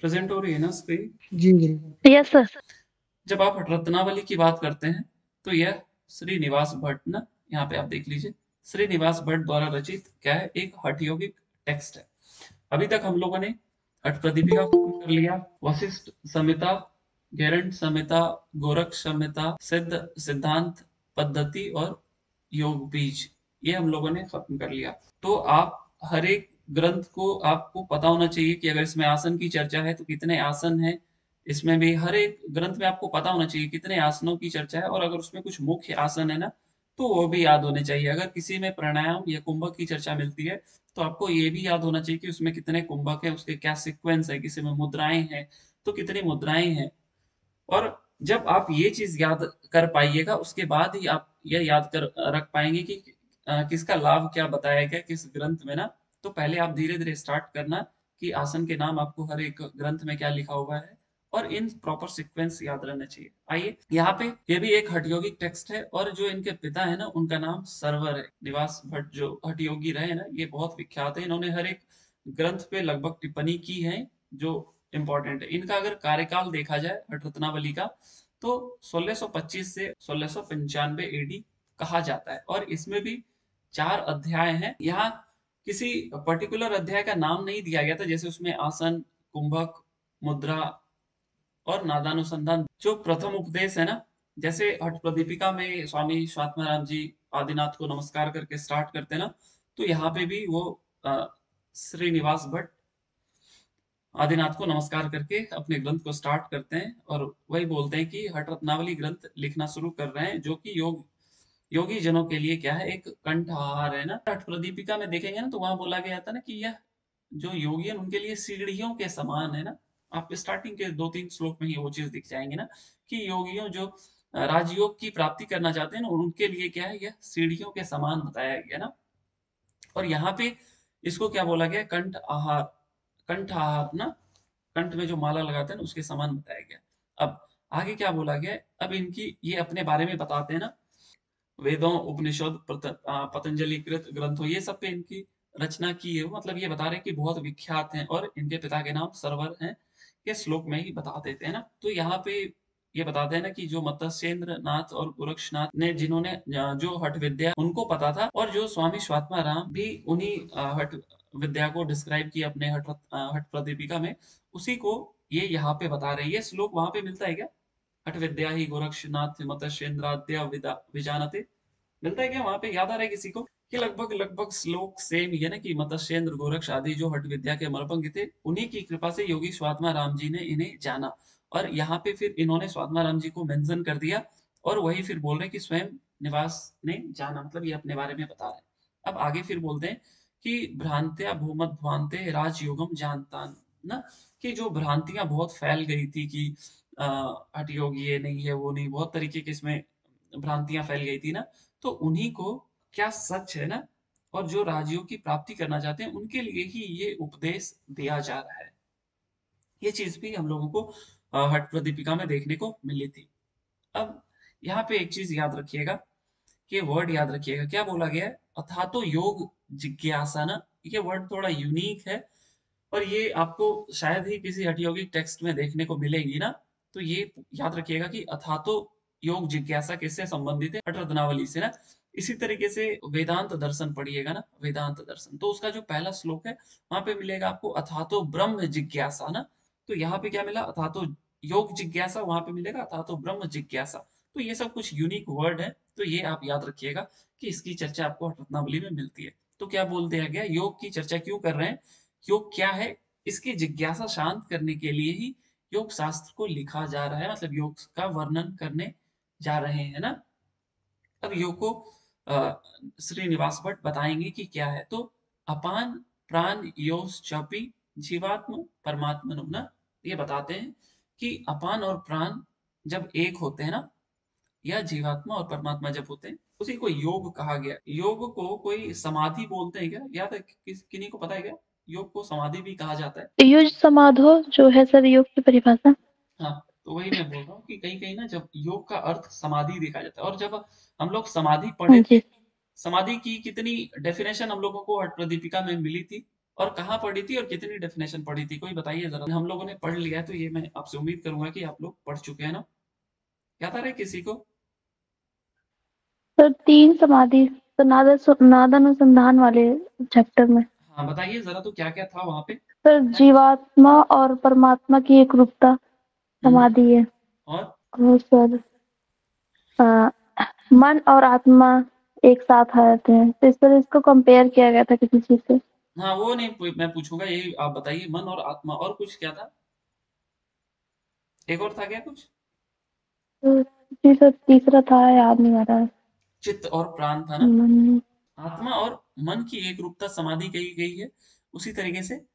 Present हो रही है ना स्क्रीन? जी गुरु। Yes sir. जब आप रत्नावली की बात करते हैं तो यह श्रीनिवास भट्ट ना, यहाँ पे आप देख लीजिए, श्रीनिवास भट्ट द्वारा रचित क्या है, एक हठ योगिक टेक्स्ट है। अभी तक हम लोगों ने हठ प्रदीपिका खत्म कर लिया, वशिष्ठ संहिता, गैरंट संहिता, गोरख संहिता, सिद्ध सिद्धांत पद्धति और योग बीज, ये हम लोगों ने खत्म कर लिया। तो आप हर एक ग्रंथ को आपको पता होना चाहिए कि अगर इसमें आसन की चर्चा है तो कितने आसन है, इसमें भी हर एक ग्रंथ में आपको पता होना चाहिए कितने आसनों की चर्चा है, और अगर उसमें कुछ मुख्य आसन है ना तो वो भी याद होने चाहिए। अगर किसी में प्राणायाम या कुंभक की चर्चा मिलती है तो आपको ये भी याद होना चाहिए कि उसमें कितने कुंभक है, उसके क्या सीक्वेंस है, किसी में मुद्राएं हैं तो कितनी मुद्राएं हैं। और जब आप ये चीज याद कर पाइएगा उसके बाद ही आप ये याद कर रख पाएंगे कि किसका लाभ क्या बताया गया किस ग्रंथ में ना। तो पहले आप धीरे धीरे स्टार्ट करना कि आसन के नाम आपको हर एक ग्रंथ में क्या लिखा हुआ है, और इन प्रॉपर सीक्वेंस याद रहना चाहिए। आइए यहाँ पे ये भी एक हठयोगिक टेक्स्ट है, और जो इनके पिता है ना उनका नाम सरवर है। निवास भट्ट जो हठयोगी रहे ना, ये बहुत विख्यात है, इन्होंने हर एक ग्रंथ पे लगभग टिप्पणी की है जो इंपॉर्टेंट है। इनका अगर कार्यकाल देखा जाए हठ रत्नावली का तो 1625 से 1695 एडी कहा जाता है, और इसमें भी 4 अध्याय हैं। यहाँ किसी पर्टिकुलर अध्याय का नाम नहीं दिया गया था, जैसे उसमें आसन, कुंभक, मुद्रा और नादानुसंधान। जो प्रथम उपदेश है ना, जैसे हठ प्रदीपिका में स्वामी स्वात्माराम जी आदिनाथ को नमस्कार करके स्टार्ट करते हैं ना, तो यहाँ पे भी वो श्रीनिवास भट्ट आदिनाथ को नमस्कार करके अपने ग्रंथ को स्टार्ट करते हैं, और वही बोलते हैं कि हठ रत्नावली ग्रंथ लिखना शुरू कर रहे हैं जो कि योगी जनों के लिए क्या है, एक कंठ आहार है ना। हठ प्रदीपिका में देखेंगे ना तो वहां बोला गया था ना कि यह जो योगी है उनके लिए सीढ़ियों के समान है ना। आप स्टार्टिंग के 2-3 श्लोक में ही वो चीज दिख जाएंगे ना कि योगियों जो राजयोग की प्राप्ति करना चाहते हैं ना उनके लिए क्या है, यह सीढ़ियों के समान बताया गया ना। और यहाँ पे इसको क्या बोला गया, कंठ आहार, कंठ आहार ना, कंठ में जो माला लगाते हैं ना उसके समान बताया गया। अब आगे क्या बोला गया है, अब इनकी ये अपने बारे में बताते हैं ना, वेदों उपनिषद पतंजलि कृत ग्रंथों ये सब पे इनकी रचना की है। मतलब ये बता रहे हैं कि बहुत विख्यात हैं, और इनके पिता के नाम सरवर हैं, ये श्लोक में ही बता देते हैं ना। तो यहाँ पे ये बताते हैं ना कि जो मत्स्येंद्र नाथ और गोरक्षनाथ ने, जिन्होंने जो हठ विद्या उनको पता था, और जो स्वामी स्वात्मा राम भी उन्हीं हठ विद्या को डिस्क्राइब किया अपने हठ प्रदीपिका में, उसी को ये यहाँ पे बता रही है। श्लोक वहां पे मिलता है क्या, हठ विद्या ही गोरक्षनाथ मत्स्येंद्राद्या विजानते, मिलता है क्या वहां पे, याद आ रहा है किसी को कि लगभग लगभग श्लोक सेम ही है ना कि मत्स्येंद्र गोरक्ष आदि जो हठ विद्या के मरपंग थे उन्हीं की कृपा से योगी स्वात्मा राम जी ने इन्हें जाना। और यहाँ पे फिर इन्होंने स्वात्मा राम जी को मेंशन कर दिया, और वही फिर बोल रहे हैं कि स्वयं निवास ने जाना, मतलब ये अपने बारे में बता रहे हैं। अब आगे फिर बोलते हैं कि भ्रांत्या भूमध्वान्ते राजयोगम जानता ना, कि जो भ्रांतियां बहुत फैल गई थी कि हठ योगी ये नहीं है वो नहीं, बहुत तरीके की इसमें भ्रांतियां फैल गई थी ना, तो उन्हीं को क्या सच है ना, और जो राजयोग की प्राप्ति करना चाहते हैं उनके लिए ही ये उपदेश दिया जा रहा है। ये चीज भी हम लोगों को हठ प्रदीपिका में देखने को मिली थी। अब यहाँ पे एक चीज याद रखिएगा, कि वर्ड याद रखिएगा क्या बोला गया है, अथा तो योग जिज्ञासा ना, ये वर्ड थोड़ा यूनिक है, और ये आपको शायद ही किसी हठयोगिक टेक्स्ट में देखने को मिलेगी ना। तो ये याद रखिएगा कि अथातो योग जिज्ञासा किससे संबंधित है, हठ रत्नावली से ना। इसी तरीके से वेदांत दर्शन पढ़िएगा ना, वेदांत दर्शन तो उसका जो पहला श्लोक है वहां पे मिलेगा आपको अथातो ब्रह्म जिज्ञासा ना। तो यहाँ पे क्या मिला, अथातो योग जिज्ञासा, वहां पे मिलेगा अथातो ब्रह्म जिज्ञासा। तो ये सब कुछ यूनिक वर्ड है, तो ये आप याद रखिएगा कि इसकी चर्चा आपको हठ रत्नावली में मिलती है। तो क्या बोल दिया गया, योग की चर्चा क्यों कर रहे हैं, योग क्या है, इसकी जिज्ञासा शांत करने के लिए ही योग शास्त्र को लिखा जा रहा है, मतलब योग का वर्णन करने जा रहे हैं ना। अब योग को श्रीनिवास भट्ट बताएंगे कि क्या है। तो अपान प्राण योस चपी जीवात्म परमात्मा ना, ये बताते हैं कि अपान और प्राण जब एक होते हैं ना, या जीवात्मा और परमात्मा जब होते हैं उसी को योग कहा गया। योग को कोई समाधि बोलते हैं क्या, याद है किन्हीं को पता है क्या, योग को समाधि भी कहा जाता है। युज समाधो जो है सर योग की परिभाषा। हाँ, तो वही मैं बोल रहा हूँ कि कहीं कहीं ना जब योग का अर्थ समाधि देखा जाता है, और जब हम लोग समाधि पढ़े थे, जी। समाधि की कितनी डेफिनेशन हम लोगों को हठ प्रदीपिका में मिली थी, और कहाँ पढ़ी थी और कितनी डेफिनेशन पढ़ी थी, कोई बताइए जरा। हम लोगों ने पढ़ लिया है तो ये मैं आपसे उम्मीद करूंगा कि आप लोग पढ़ चुके हैं ना। याद आ रहा है किसी को? सर 3 समाधि तो नादानुसंधान वाले चैप्टर में। हाँ बताइए जरा, तो क्या क्या था वहां पे? सर जीवात्मा और परमात्मा की एक रूपता हम्म। समाधि है। और और सर अ, मन और आत्मा एक साथ आ जाते हैं, तो इस पर इसको कंपेयर किया गया था किसी चीज से। हाँ वो नहीं मैं पूछूंगा, यही आप बताइए, मन और आत्मा, और कुछ क्या था? एक और था क्या कुछ? तो जी सर तीसरा था, याद नहीं आ रहा है। चित्त और प्राण था ना। मन। आत्मा और मन की एक रूपता समाधि कही गई है। उसी तरीके से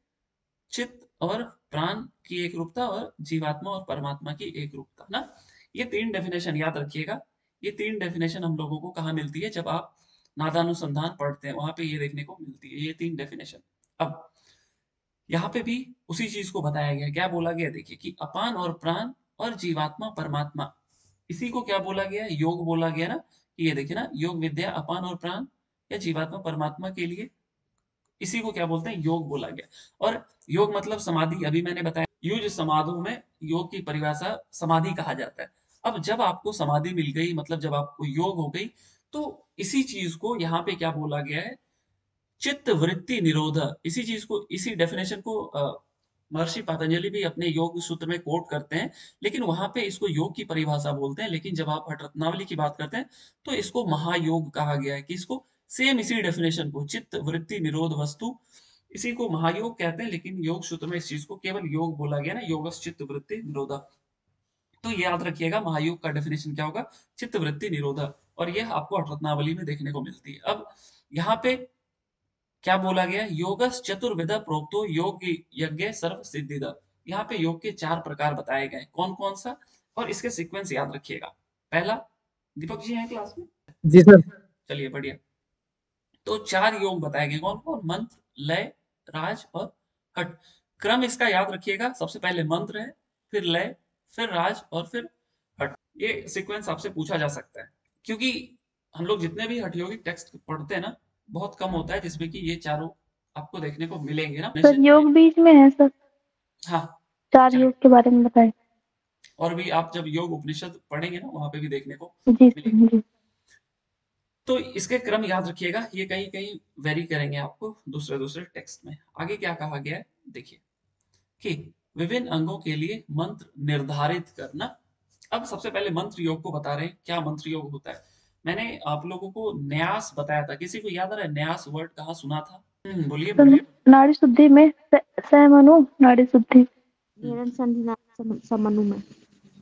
चित्त और प्राण की एक रूपता और जीवात्मा और परमात्मा की एक रूपता ना। ये 3 डेफिनेशन याद रखिएगा। ये 3 डेफिनेशन हम लोगों को कहाँ मिलती है, जब आप नादानुसंधान पढ़ते हैं वहां पे ये देखने को मिलती है, ये 3 डेफिनेशन। अब यहाँ पे भी उसी चीज को बताया गया, क्या बोला गया देखिए, कि अपान और प्राण और जीवात्मा परमात्मा, इसी को क्या बोला गया, योग बोला गया ना। कि ये देखिए ना, योग विद्या अपान और प्राण या जीवात्मा परमात्मा के लिए, इसी को क्या बोलते हैं, योग बोला गया। और योग मतलब समाधि, अभी मैंने बताया युज समाधो में योग की परिभाषा समाधि कहा जाता है। अब जब आपको समाधि मिल गई, मतलब जब आपको योग हो गई, तो इसी चीज को यहाँ पे क्या बोला गया है, चित्त वृत्ति निरोध। इसी चीज को, इसी डेफिनेशन को महर्षि पतंजलि भी अपने योग सूत्र में कोट करते हैं। लेकिन वहां पे इसको योग की परिभाषा बोलते हैं, लेकिन जब आप हठ रत्नावली की बात करते हैं तो इसको महायोग कहा गया है। कि इसको सेम इसी डेफिनेशन को, चित्त वृत्ति निरोध वस्तु, इसी को महायोग कहते हैं, लेकिन योग सूत्र में इस चीज को केवल योग बोला गया ना, योगस चित्त वृत्ति निरोधा। तो ये याद रखिएगा, महायोग का डेफिनेशन क्या होगा, चित्त वृत्ति निरोधा। और यह आपको हठ रत्नावली में देखने को मिलती है। अब यहाँ पे क्या बोला गया, योगस चतुर्विधा प्रोक्तो योग यज्ञ सर्व सिद्धिदा। यहाँ पे योग के 4 प्रकार बताए गए, कौन कौन सा, और इसके सीक्वेंस याद रखिएगा। पहला, दीपक जी हैं क्लास में? जी सर। चलिए बढ़िया। तो 4 योग बताए गए, कौन कौन, मंत्र, लय, राज और हट। क्रम इसका याद रखिएगा, सबसे पहले मंत्र है, फिर लय, फिर राज और फिर हट। ये सीक्वेंस आपसे पूछा जा सकता है, क्योंकि हम लोग जितने भी हठयोगिक टेक्स्ट पढ़ते हैं ना, बहुत कम होता है जिसमें कि ये चारों आपको देखने को मिलेंगे ना। सर योग बीच में है सर, हाँ 4 चलिए। योग के बारे में बताएं। और भी आप जब योग उपनिषद पढ़ेंगे ना, वहां पे भी देखने को जी सर मिलेंगे। जी। तो इसके क्रम याद रखिएगा, ये कहीं कहीं वेरी करेंगे आपको दूसरे दूसरे टेक्स्ट में। आगे क्या कहा गया है देखिए, कि विभिन्न अंगों के लिए मंत्र निर्धारित करना। अब सबसे पहले मंत्र योग को बता रहे हैं, क्या मंत्र योग होता है। मैंने आप लोगों को न्यास बताया था, किसी को याद आ रहा है न्यास वर्ड कहाँ सुना था? बोलिए सर बोलिए। नाड़ी शुद्धि में सहमनु नाड़ी शुद्धि। घेरन संधि समनु में।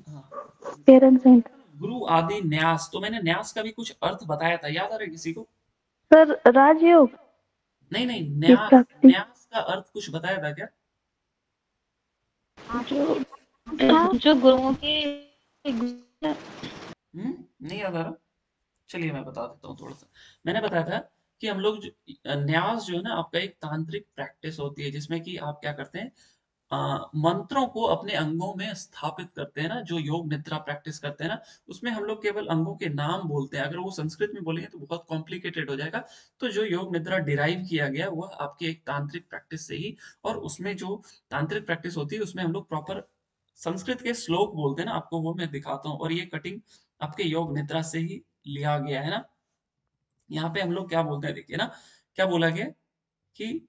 हाँ, केरन संहिता। गुरु आदि न्यास, तो मैंने न्यास का भी कुछ अर्थ बताया था, याद आ रहा है किसी को? सर राजयोग नहीं नहीं, की न्यास, प्राप्ति। न्यास का अर्थ कुछ बताया था क्या? जो था जो गुरुओं की। नहीं याद आ रहा? चलिए मैं बता देता हूँ थोड़ा सा। मैंने बताया था कि हम लोग न्यास जो है ना, आपका एक तांत्रिक प्रैक्टिस होती है, जिसमें कि आप क्या करते हैं, मंत्रों को अपने अंगों में स्थापित करते हैं ना, जो योग निद्रा प्रैक्टिस करते हैं ना, उसमें हम लोग केवल अंगों के नाम बोलते हैं। अगर वो संस्कृत में बोलेंगे तो बहुत कॉम्प्लिकेटेड हो जाएगा। तो जो योग निद्रा डिराइव किया गया वह आपकी एक तांत्रिक प्रैक्टिस से ही, और उसमें जो तांत्रिक प्रैक्टिस होती है उसमें हम लोग प्रॉपर संस्कृत के श्लोक बोलते हैं ना, आपको वो मैं दिखाता हूँ। और ये कटिंग आपके योग निद्रा से ही लिया गया है ना। यहाँ पे हम लोग क्या बोलते हैं देखिए ना, क्या बोला गया, कि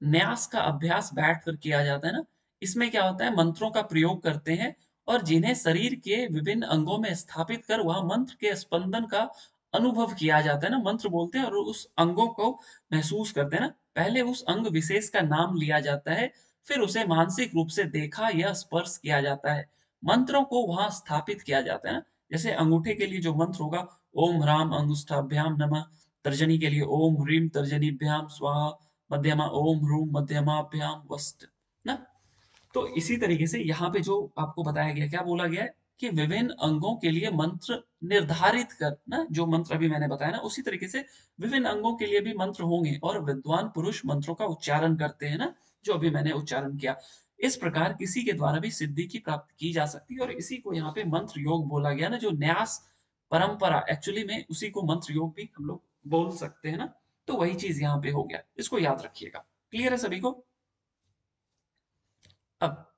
न्यास का अभ्यास बैठ कर किया जाता है ना। इसमें क्या होता है, मंत्रों का प्रयोग करते हैं, और जिन्हें शरीर के विभिन्न अंगों में स्थापित कर वहां मंत्र के स्पंदन का अनुभव किया जाता है ना। मंत्र बोलते हैं और उस अंगों को महसूस करते हैं ना। पहले उस अंग विशेष का नाम लिया जाता है, फिर उसे मानसिक रूप से देखा या स्पर्श किया जाता है। मंत्रों को वहां स्थापित किया जाता है ना। जैसे अंगूठे के लिए जो मंत्र होगा, ओम ह्राम अंगुष्ठाभ्याम नमः। तर्जनी के लिए ओम ह्रीम तर्जनीभ्याम स्वाहा। मध्यमा ओम ह्रूम मध्यमाभ्याम वस्त ना। तो इसी तरीके से यहाँ पे जो आपको बताया गया, क्या बोला गया है, कि विभिन्न अंगों के लिए मंत्र निर्धारित कर ना, जो मंत्र अभी मैंने बताया ना, उसी तरीके से विभिन्न अंगों के लिए भी मंत्र होंगे, और विद्वान पुरुष मंत्रों का उच्चारण करते हैं ना, जो अभी मैंने उच्चारण किया। इस प्रकार किसी के द्वारा भी सिद्धि की प्राप्ति की जा सकती है, और इसी को यहाँ पे मंत्र योग बोला गया ना। जो न्यास परंपरा, एक्चुअली में उसी को मंत्र योग भी हम लोग बोल सकते हैं ना। तो वही चीज यहाँ पे हो गया, इसको याद रखिएगा। क्लियर है सभी को? अब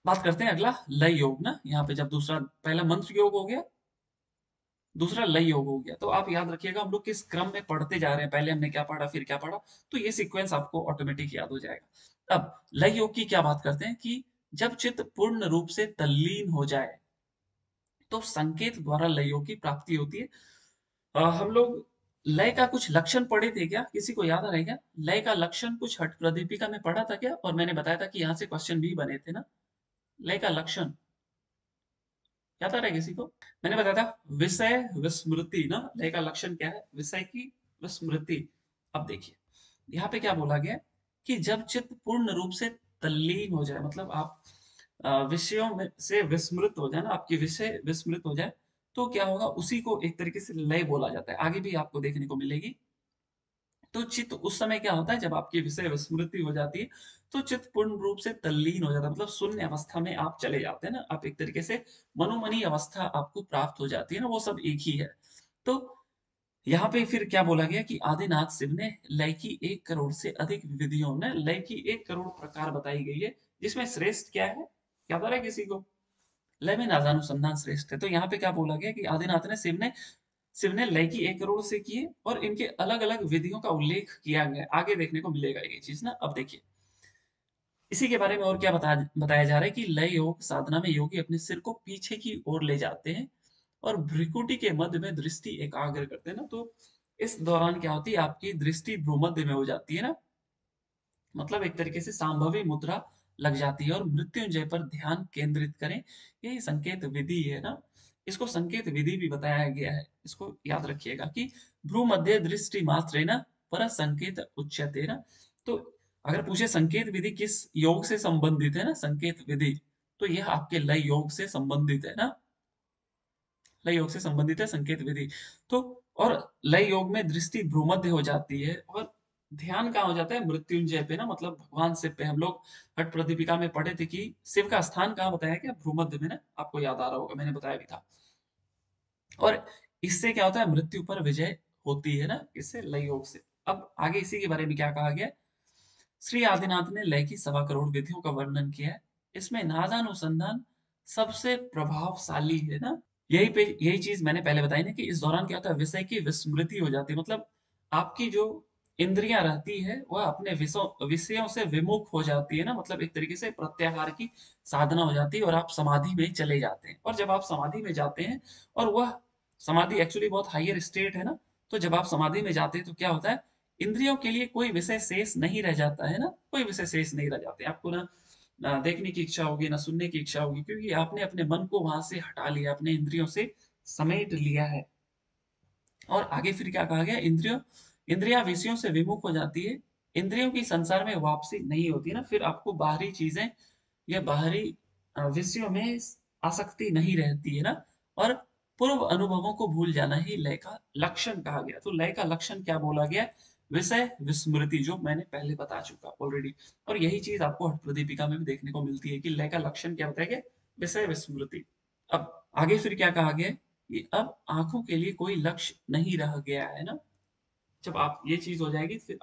बात करते हैं अगला लय योग ना। यहाँ पे जब दूसरा, पहला मंत्र योग हो गया, दूसरा लय योग हो गया, तो आप याद रखिएगा हम लोग किस क्रम में पढ़ते जा रहे हैं, पहले हमने क्या पढ़ा फिर क्या पढ़ा, तो ये सीक्वेंस आपको ऑटोमेटिक याद हो जाएगा। अब लय योग की क्या बात करते हैं कि जब चित्त पूर्ण रूप से तल्लीन हो जाए तो संकेत द्वारा लयों की प्राप्ति होती है। हम लोग लय का कुछ लक्षण पढ़े थे क्या, किसी को याद आ रहा है क्या? लय का लक्षण कुछ हठ प्रदीपिका में पढ़ा था क्या? और मैंने बताया था कि यहाँ से क्वेश्चन भी बने थे ना। लय का लक्षण याद आ रहा है किसी को? मैंने बताया था विषय विस्मृति ना, लय का लक्षण क्या है? विषय की विस्मृति। अब देखिए यहाँ पे क्या बोला गया कि जब चित्त पूर्ण रूप से तल्लीन हो जाए, मतलब आप विषयों में से विस्मृत हो जाए ना, आपकी विषय विस्मृत हो जाए, तो क्या होगा, उसी को एक तरीके से लय बोला जाता है। आगे भी आपको देखने को मिलेगी। तो चित्त उस समय क्या होता है, जब आपकी विषय विस्मृति हो जाती है तो चित्त पूर्ण रूप से तल्लीन हो जाता है, मतलब शून्य अवस्था में आप चले जाते हैं ना, आप एक तरीके से मनोमनी अवस्था आपको प्राप्त हो जाती है ना, वो सब एक ही है। तो यहाँ पे फिर क्या बोला गया कि आदिनाथ शिव ने लय की 1 करोड़ से अधिक विधियों ने लय की 1 करोड़ प्रकार बताई गई है, जिसमें श्रेष्ठ क्या है, क्या पता है किसी को? लय में नादानुसंधान श्रेष्ठ है। तो यहाँ पे क्या बोला गया कि आदिनाथ ने शिव ने लय की 1 करोड़ से किए और इनके अलग अलग विधियों का उल्लेख किया गया है। आगे देखने को मिलेगा ये चीज ना। अब देखिए इसी के बारे में और क्या बताया जा रहा है कि लय योग साधना में योगी अपने सिर को पीछे की ओर ले जाते हैं और भ्रिकुटी के मध्य में दृष्टि एकाग्र करते हैं ना। तो इस दौरान क्या होती है, आपकी दृष्टि भ्रूमध्य में हो जाती है ना, मतलब एक तरीके से सांभवी मुद्रा लग जाती है और मृत्युंजय पर ध्यान केंद्रित करें। यही संकेत विधि है ना, इसको संकेत विधि भी बताया गया है। इसको याद रखिएगा कि भ्रू मध्य दृष्टि मात्र ना पर संकेत उच्यते ना। तो अगर पूछे संकेत विधि किस योग से संबंधित है ना, संकेत विधि, तो यह आपके लय योग से संबंधित है ना, लय योग से संबंधित है संकेत विधि। तो और लय योग में दृष्टि भ्रूमध्य हो जाती है और ध्यान कहाँ हो जाता है, मृत्युंजय पे ना, मतलब भगवान शिव पे। हम लोग हठ प्रदीपिका में पढ़े थे कि शिव का स्थान कहाँ बताया गया, भ्रूमध्य में ना, आपको याद आ रहा होगा, मैंने बताया भी था। और इससे क्या होता है, मृत्यु पर विजय होती है ना, इससे लय योग से। अब आगे इसी के बारे में क्या कहा गया, श्री आदिनाथ ने लय की 1.25 करोड़ विधियों का वर्णन किया है। इसमें नादानुसंधान सबसे प्रभावशाली है ना। यही चीज मैंने पहले बताई ना कि इस दौरान क्या होता है, विषय की विस्मृति हो जाती है, मतलब आपकी जो इंद्रियां रहती है वह अपने विषयों से विमुख हो जाती है ना, मतलब एक तरीके से प्रत्याहार की साधना हो जाती है और आप समाधि में चले जाते हैं। और जब आप समाधि में जाते हैं, और वह समाधि एक्चुअली बहुत हायर स्टेट है ना, तो जब आप समाधि में जाते हैं तो क्या होता है, इंद्रियों के लिए कोई विषय शेष नहीं रह जाता है ना, कोई विषय शेष नहीं रह जाते। आपको ना देखने की इच्छा होगी, ना सुनने की इच्छा होगी, क्योंकि आपने अपने मन को वहां से हटा लिया, अपने इंद्रियों से समेट लिया है। और आगे फिर क्या कहा गया, इंद्रियां विषयों से विमुख हो जाती है, इंद्रियों की संसार में वापसी नहीं होती ना, फिर आपको बाहरी चीजें या बाहरी विषयों में आसक्ति नहीं रहती है ना। और पूर्व अनुभवों को भूल जाना ही लय का लक्षण कहा गया। तो लय का लक्षण क्या बोला गया, विषय विस्मृति, जो मैंने पहले बता चुका ऑलरेडी। और यही चीज आपको हठ प्रदीपिका में भी देखने को मिलती है कि लय का लक्षण क्या बताया गया, विषय विस्मृति। अब आगे फिर क्या कहा गया कि अब आंखों के लिए कोई लक्ष्य नहीं रह गया है ना। जब आप ये चीज हो जाएगी फिर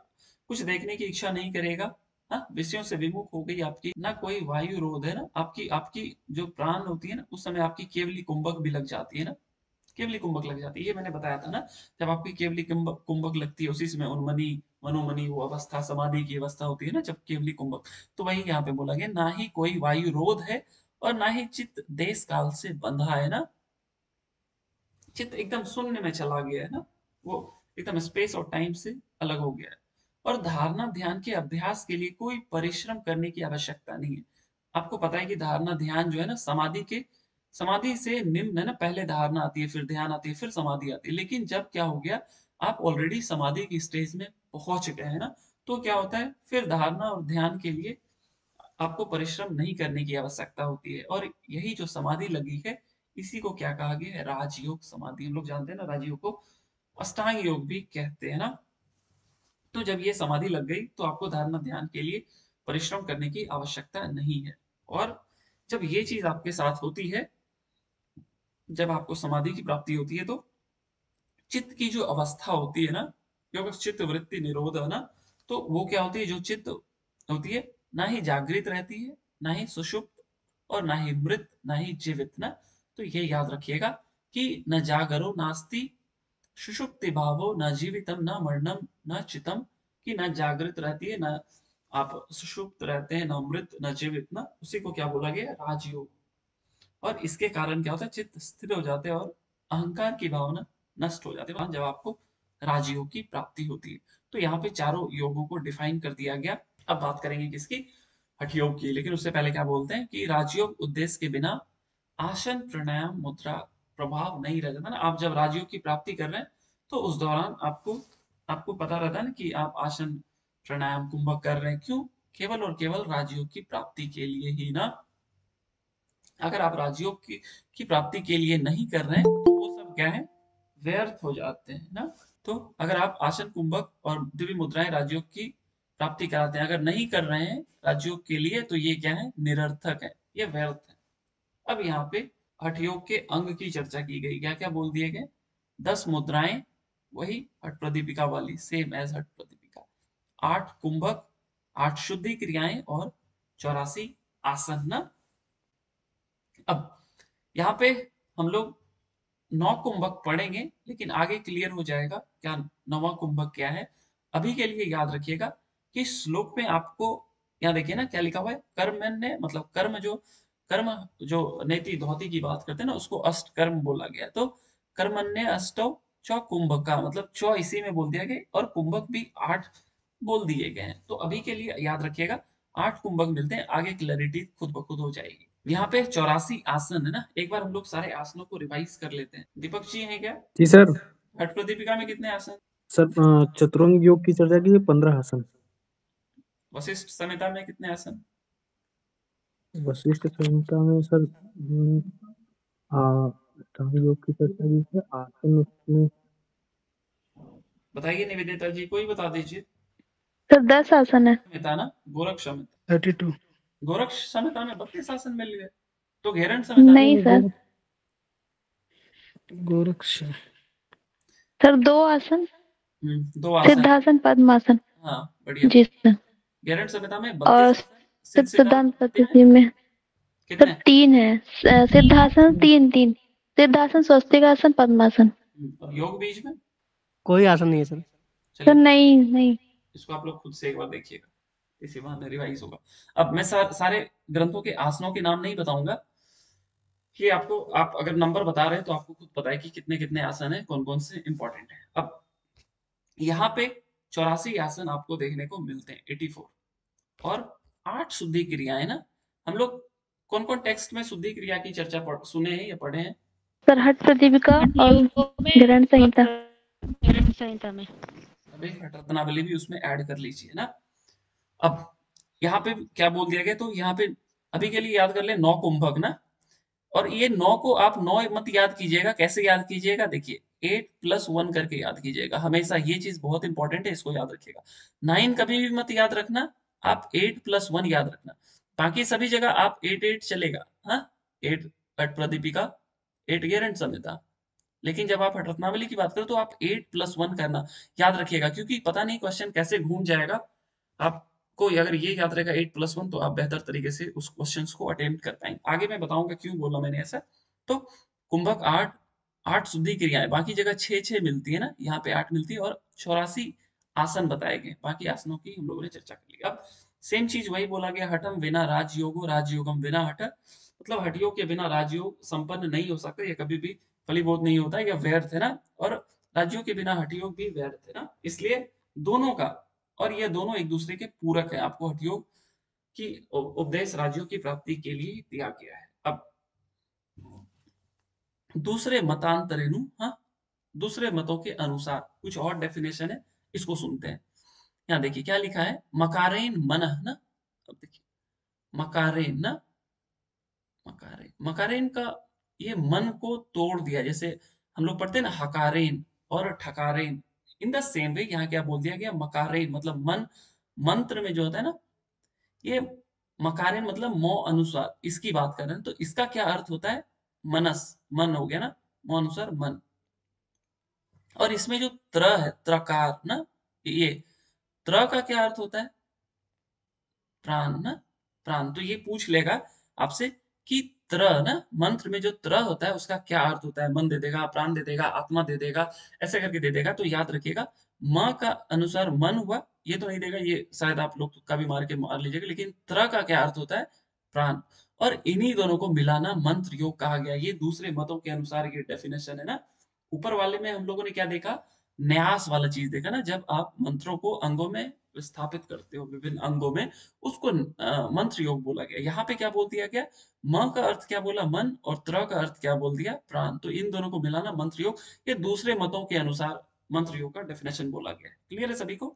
कुछ देखने की इच्छा नहीं करेगा। हाँ, विषयों से विमुख हो गई आपकी, ना कोई वायु रोध है ना, आपकी आपकी जो प्राण होती है ना, उस समय आपकी केवली कुंभक भी लग जाती है ना, केवली कुंभक लग जाती है, ये मैंने बताया था ना। जब आपकी केवली कुंभक कुंभक लगती है, उसी समय उन्मनी मनोमनी वो अवस्था, समाधि की अवस्था होती है ना, जब केवली कुंभक। तो वही यहाँ पे बोला गया, ना ही कोई वायु रोध है और ना ही चित्त देश काल से बंधा है ना, चित्त एकदम शून्य में चला गया है ना, वो एकदम स्पेस और टाइम से अलग हो गया है। और धारणा ध्यान के अभ्यास के लिए कोई परिश्रम करने की आवश्यकता नहीं है। आपको पता है कि धारणा ध्यान जो है ना, समाधि से निम्न है ना, पहले धारणा आती है, फिर ध्यान आती है, फिर समाधि आती है। लेकिन जब क्या हो गया, आप ऑलरेडी समाधि की स्टेज में पहुंच गए हैं ना, तो क्या होता है, फिर धारणा और ध्यान के लिए आपको परिश्रम नहीं करने की आवश्यकता होती है। और यही जो समाधि लगी है, इसी को क्या कहा गया है, राजयोग समाधि। हम लोग जानते हैं ना, राजयोग को अष्टांग योग भी कहते हैं ना। तो जब ये समाधि लग गई तो आपको धारणा ध्यान के लिए परिश्रम करने की आवश्यकता नहीं है। और जब ये चीज आपके साथ होती है, जब आपको समाधि की प्राप्ति होती है, तो चित्त की जो अवस्था होती है ना, क्योंकि चित्त वृत्ति निरोध है ना, तो वो क्या होती है, जो चित्त होती है, ना ही जागृत रहती है, ना ही सुषुप्त, और ना ही मृत, ना ही जीवित ना। तो ये याद रखिएगा कि न जागरो नास्ति सुषुप्ति भावो, न जीवितम न मरणम न चितम, कि न जागृत रहती है, न आप सुषुप्त रहते हैं, न मृत न जीवित ना, उसी को क्या बोला गया, राजयोग। और इसके कारण क्या होता है, चित्त स्थिर हो जाते हैं और अहंकार की भावना नष्ट हो जाती है जब आपको राजयोग की प्राप्ति होती है। तो यहाँ पे चारों योगों को डिफाइन कर दिया गया। अब बात करेंगे किसकी, हठयोग की। लेकिन उससे पहले क्या बोलते हैं कि राजयोग उद्देश्य के बिना आसन प्राणायाम मुद्रा प्रभाव नहीं रहता ना। आप जब राजयोग की प्राप्ति कर रहे हैं तो उस दौरान आपको आपको पता रहता है ना कि आप आसन प्राणायाम कुंभक कर रहे हैं, क्यों, केवल और केवल राजयोग की प्राप्ति के लिए ही ना। अगर आप राजयोग की प्राप्ति के लिए नहीं कर रहे हैं तो वो सब क्या है, व्यर्थ हो जाते हैं ना। तो अगर आप आसन कुंभक और दिव्य मुद्राएं राजयोग की प्राप्ति कराते हैं, अगर नहीं कर रहे हैं राजयोग के लिए, तो ये क्या है, निरर्थक है, ये व्यर्थ है। अब यहाँ पे हठयोग के अंग की चर्चा की गई, क्या क्या बोल दिए गए, 10 मुद्राएं, वही हठ प्रदीपिका वाली, सेम एज हठ प्रदीपिका, 8 कुंभक, 8 शुद्धि क्रियाएं और 84 आसन ना। अब यहाँ पे हम लोग 9 कुंभक पढ़ेंगे, लेकिन आगे क्लियर हो जाएगा क्या 9वां कुंभक क्या है। अभी के लिए याद रखिएगा कि श्लोक में आपको यहाँ देखिए ना क्या लिखा हुआ है, कर्मण्य मतलब कर्म जो नेति धौति की बात करते हैं ना, उसको अष्ट कर्म बोला गया। तो कर्मण्य अष्टौ चौ कुंभका, मतलब चौ इसी में बोल दिया गया और कुंभक भी 8 बोल दिए गए हैं। तो अभी के लिए याद रखिएगा 8 कुंभक मिलते हैं, आगे क्लैरिटी खुद ब खुद हो जाएगी। यहाँ पे 84 आसन है ना, एक बार हम लोग सारे आसनों को रिवाइज कर लेते हैं। दीपक जी हैं क्या, जी सर। हठ प्रदीपिका में कितने आसन, सर चतुरंग योग की चर्चा की 15 आसन। वशिष्ठ संहिता में कितने आसन, वशिष्ठ संहिता में सर अष्टांग योग की चर्चा की है, आसन उसमें बताइए निवेदिता जी, कोई बता दीजिए। सर 10 आसन है। संहिता ना, गोरक्ष संहिता, 32। गोरक्ष संहिता में 32 आसन मिल गए। तो घेरण संहिता नहीं में सर, गोरक्ष सर 2 आसन, 2 आसन, सिद्धासन पद्मासन। हाँ बढ़िया। जी सर। घेरण संहिता में और 32 आसन, सिद्धांत कितने पद्धति में सर कितने 3 है। सिद्धासन 3 सिद्धासन, स्वस्तिकासन, पद्मासन। और योग बीज में, कोई आसन नहीं है सर। सर चलिए नहीं। इसको आप लोग खुद से एक बार देखिएगा, इसी बहाने रिवाइज होगा। अब मैं सारे ग्रंथों के आसनों के नाम नहीं बताऊंगा, कि आपको, आप अगर नंबर बता रहे हैं तो आपको खुद पता है कि कितने कितने आसन है, कौन कौन से इंपॉर्टेंट है। अब यहाँ पे 84 आसन आपको देखने को मिलते हैं, 84, और 8 शुद्धि क्रियाएं ना। हम लोग कौन कौन टेक्स्ट में शुद्धि क्रिया की चर्चा सुने हैं या पढ़े हैं, सर हठ प्रदीपिका और ग्रंथ संहिता में अभी हठ रत्नावली भी उसमें ऐड कर लीजिए ना। अब यहाँ पे क्या बोल दिया गया, तो यहाँ पे अभी के लिए याद कर ले 9 कुंभक ना। और ये 9 को आप 9 मत याद कीजिएगा, कैसे याद कीजिएगा, देखिए 8+1 करके याद कीजिएगा हमेशा, ये चीज बहुत इंपॉर्टेंट है, इसको याद रखिएगा। 9 कभी भी मत याद रखना, आप 8+1 याद रखना। बाकी सभी जगह आप 8 चलेगा, हाँ 8 हठ प्रदीपिका, 8 घेरण संहिता। लेकिन जब आप हठ रत्नावली की बात करो तो आप 8+1 करना याद रखिएगा, क्योंकि पता नहीं क्वेश्चन कैसे घूम जाएगा। आपको अगर ये याद रहेगा 8+1, तो आप बेहतर तरीके से उस क्वेश्चन को अटेम्प्ट कर पाएंगे। आगे मैं बताऊंगा क्यों बोला मैंने ऐसा। तो कुंभक 8 शुद्धि क्रियाएं, बाकी जगह 6 मिलती है ना, यहाँ पे 8 मिलती है, और 84 आसन बताए गए, बाकी आसनों की हम लोगों ने चर्चा कर ली। अब सेम चीज वही बोला गया, हठम बिना राजयोगो राजयोगम बिना हठ, मतलब हठयोग के बिना राजयोग संपन्न नहीं हो सकता, ये कभी भी फलीभूत नहीं होता, या व्यर्थ है ना। और राज्यों के बिना हठयोग भी व्यर्थ है ना, इसलिए दोनों का, और ये दोनों एक दूसरे के पूरक है। आपको हठयोग की उपदेश राज्यों की प्राप्ति के लिए दिया गया है। अब दूसरे मतांतरेनु, हाँ दूसरे मतों के अनुसार कुछ और डेफिनेशन है, इसको सुनते हैं। यहाँ देखिए क्या लिखा है, मकारेन मनः ना। अब देखिए मकारेन ना, मकारेन का ये मन को तोड़ दिया, जैसे हम लोग पढ़ते हैं ना हकारेन और ठकारेन, इन द सेम वे यहाँ क्या बोल दिया गया, मकारेन मतलब मन, मंत्र में जो होता है ना, ये मकारेन मतलब मो अनुसार, इसकी बात कर रहे हैं। तो इसका क्या अर्थ होता है, मनस, मन हो गया ना, मो अनुसार मन। और इसमें जो त्र है, त्रकार ना, ये त्र का क्या अर्थ होता है? प्राण ना, प्राण। तो ये पूछ लेगा आपसे कि त्र ना, मंत्र में जो त्र होता है उसका क्या अर्थ होता है? मन दे देगा, प्राण दे देगा, आत्मा दे देगा, ऐसे करके दे देगा। तो याद रखिएगा, म का अनुसार मन हुआ, ये तो नहीं देगा, ये शायद आप लोग तुक्का भी मार के मार लीजिएगा, लेकिन त्र का क्या अर्थ होता है? प्राण। और इन्हीं दोनों को मिलाना मंत्र योग कहा गया। ये दूसरे मतों के अनुसार ये डेफिनेशन है ना। ऊपर वाले में हम लोगों ने क्या देखा? न्यास वाला चीज देखा ना, जब आप मंत्रों को अंगों में स्थापित करते हो, विभिन्न अंगों में, उसको मंत्र योग बोला गया। यहाँ पे क्या बोल दिया गया? म का अर्थ क्या बोला? मन। और त्र का अर्थ क्या बोल दिया? प्राण। तो इन दोनों को मिलाना मंत्र योग। ये दूसरे मतों के अनुसार मंत्र योग का डेफिनेशन बोला गया है। क्लियर है सभी को?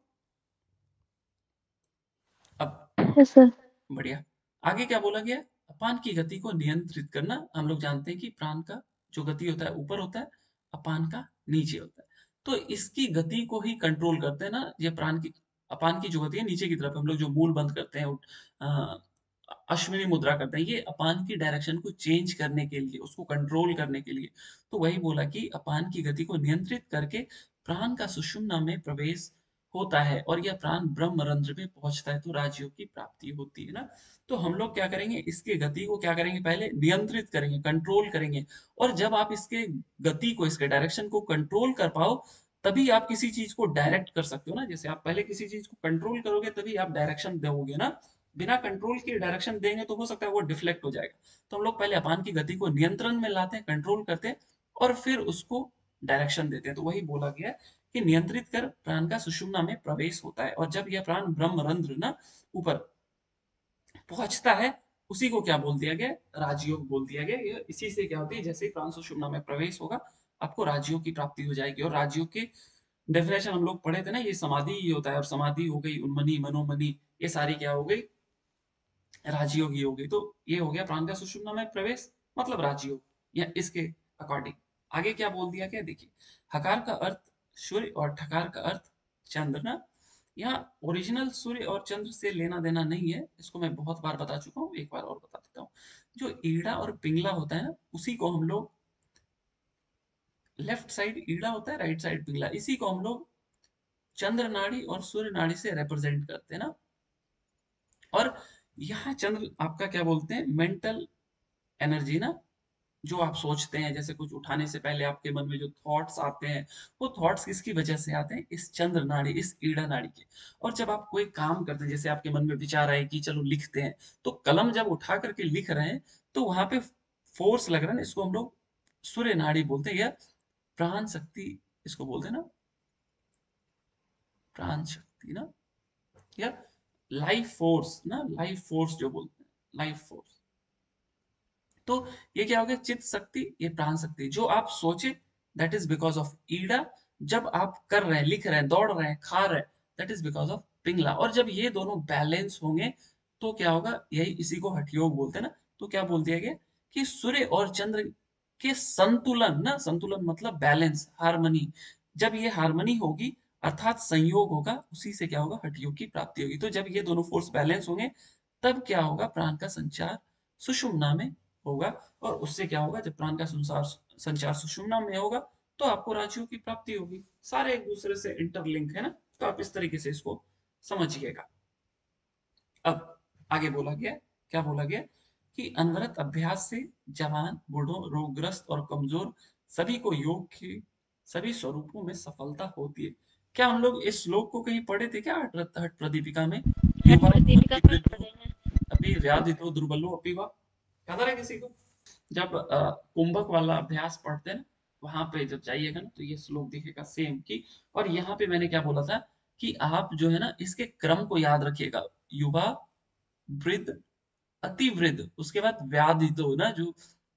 अब यस सर। बढ़िया। आगे क्या बोला गया? अपान की गति को नियंत्रित करना। हम लोग जानते हैं कि प्राण का जो गति होता है ऊपर होता है, अपान का नीचे होता है। तो इसकी गति को ही कंट्रोल करते हैं ना ये प्राण की। अपान की जो गति है नीचे की तरफ, हम लोग जो मूल बंद करते हैं, अश्विनी मुद्रा करते हैं, ये अपान की डायरेक्शन को चेंज करने के लिए, उसको कंट्रोल करने के लिए। तो वही बोला कि अपान की गति को नियंत्रित करके प्राण का सुषुम्ना में प्रवेश होता है और यह प्राण ब्रह्मरंध्र में पहुंचता है, तो राजयोग की प्राप्ति होती है ना। तो हम लोग क्या करेंगे? इसके गति को क्या करेंगे? पहले नियंत्रित करेंगे, कंट्रोल करेंगे। और जब आप इसके गति को, इसके डायरेक्शन को कंट्रोल कर पाओ, तभी आप किसी चीज को डायरेक्ट कर सकते हो ना। जैसे आप पहले किसी चीज को कंट्रोल करोगे तभी आप डायरेक्शन दोगे ना। बिना कंट्रोल के डायरेक्शन देंगे तो हो सकता है वो डिफ्लेक्ट हो जाएगा। तो हम लोग पहले अपान की गति को नियंत्रण में लाते हैं, कंट्रोल करते हैं, और फिर उसको डायरेक्शन देते हैं। तो वही बोला गया है कि नियंत्रित कर प्राण का सुषुम्ना में प्रवेश होता है। और जब यह प्राण ब्रह्मरंध्र ना ऊपर पहुंचता है, उसी को क्या बोल दिया गया? राजयोग बोल दिया गया। ये इसी से क्या होती है, जैसे ही प्राण सुषुम्ना में प्रवेश होगा, आपको राजयोग की प्राप्ति हो जाएगी। और राजयोग की डेफिनेशन हम लोग पढ़े थे ना, ये समाधि ही होता है। और समाधि हो गई उन्मनी, मनोमनी, ये सारी क्या हो गई? राजयोग ही हो गई। तो ये हो गया प्राण का सुषुम्ना में प्रवेश, मतलब राजयोग, या इसके अकॉर्डिंग। आगे क्या बोल दिया गया देखिए, हकार का अर्थ सूर्य और ठकार का अर्थ चंद्र ना। यहाँ ओरिजिनल सूर्य और चंद्र से लेना देना नहीं है, इसको मैं बहुत बार बता चुका हूँ, एक बार और बता देता हूँ। जो ईड़ा और पिंगला होता है ना, उसी को हम लोग, लेफ्ट साइड ईड़ा होता है, राइट साइड पिंगला, इसी को हम लोग चंद्र नाड़ी और सूर्य नाड़ी से रिप्रेजेंट करते हैं ना। और यहाँ चंद्र आपका क्या बोलते हैं? मेंटल एनर्जी ना, जो आप सोचते हैं, जैसे कुछ उठाने से पहले आपके मन में जो थॉट्स आते हैं, वो थॉट्स किसकी वजह से आते हैं? इस चंद्र नाड़ी, इस ईड़ा नाड़ी के। और जब आप कोई काम करते हैं, जैसे आपके मन में विचार आए कि चलो लिखते हैं, तो कलम जब उठा करके लिख रहे हैं, तो वहां पे फोर्स लग रहा है ना, इसको हम लोग सूर्य नाड़ी बोलते हैं, या प्राण शक्ति इसको बोलते हैं ना, प्राण शक्ति ना, या लाइफ फोर्स ना, लाइफ फोर्स जो बोलते हैं, लाइफ फोर्स। तो ये क्या हो गया? चित्त शक्ति, ये प्राण शक्ति। जो आप सोचे, that is because of Ida. जब आप कर रहे हैं, लिख रहे हैं, दौड़ रहे हैं, खा रहे हैं, that is because of Pingala. और जब ये दोनों बैलेंस होंगे तो क्या होगा? यही, इसी को हठयोग बोलते हैं ना। तो क्या बोल दिया गया कि सूर्य और चंद्र के संतुलन ना, संतुलन मतलब बैलेंस, हार्मनी। जब ये हार्मनी होगी, अर्थात संयोग होगा, उसी से क्या होगा? हठयोग की प्राप्ति होगी। तो जब ये दोनों फोर्स बैलेंस होंगे, तब क्या होगा? प्राण का संचार सुषुम्ना में होगा। और उससे क्या होगा? जब प्राण का संचार सुषुम्ना में होगा, तो आपको राशियों की प्राप्ति होगी। सारे एक दूसरे से इंटरलिंक है ना। तो आप इस तरीके से इसको समझिएगा। अब आगे बोला गया, क्या बोला गया? कि अनवरत अभ्यास से जवान, बूढ़ों, रोगग्रस्त और कमजोर सभी को योग के सभी स्वरूपों में सफलता होती है। क्या हम लोग इस श्लोक को कहीं पढ़े थे क्या? हठ प्रदीपिका में, युवा दीपिका अति में वृद्धो पढ़े हैं। अपि व्याधितो दुर्बलो अपि वा। याद आ रहा है किसी को? जब कुंभक वाला अभ्यास पढ़ते हैं ना, वहां पे जब जाइएगा ना, तो ये श्लोक दिखेगा सेम की। और यहाँ पे मैंने क्या बोला था कि आप जो है ना, इसके क्रम को याद रखिएगा। युवा, वृद्ध, अति वृद्ध, उसके बाद व्याधि, तो ना जो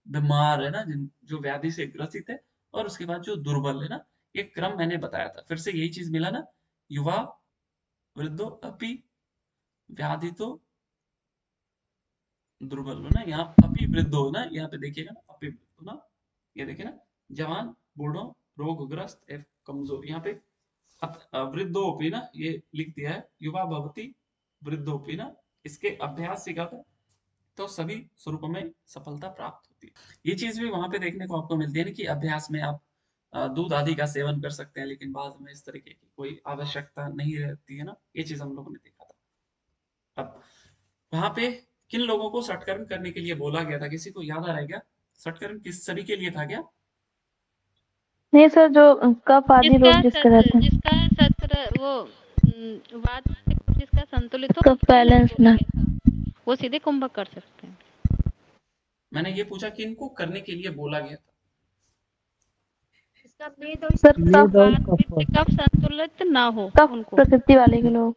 बीमार है ना, जो व्याधि से ग्रसित है, और उसके बाद जो दुर्बल है ना। ये क्रम मैंने बताया था, फिर से यही चीज मिला ना। युवा, वृद्धो अपि व्याधितो दुर्बल हो ना, यहाँ अपि वृद्धो हो ना, यहाँ पे देखिएगा ना, अपि वृद्धो ना, ये देखिए ना, जवान, बूढ़ो, रोगग्रस्त एवं कमजोर। यहाँ पे वृद्धोपि ना, ये लिख दिया है, युवा भवति वृद्धोपि ना। इसके अभ्यास से क्या होता है? तो सभी स्वरूपों में सफलता प्राप्त होती है। ये चीज भी वहां पे देखने को आपको मिलती है ना, कि अभ्यास में आप दूध आदि का सेवन कर सकते हैं, लेकिन बाद में इस तरीके की कोई आवश्यकता नहीं रहती है ना, ये चीज हम लोगों ने देखा था। अब वहां पे किन लोगों को सत्कर्म करने के लिए बोला गया था, किसी को याद आ रहा है क्या? सत्कर्म किस सभी के लिए था क्या? नहीं सर, जो कफ आदि रोग जिसके रहते हैं, जिसका सत्र वो वात जिसका संतुलित हो कफ उसके लिए बैलेंस बोला ना। गया था। वो सीधे कुंभक कर सकते हैं। मैंने ये पूछा कि इनको करने के लिए बोला गया था। इसका मेद और सर मेद कफ और वात कफ पित्त कफ संतुलित ना हो कफ उनको। प्रकृति वाले के लोग।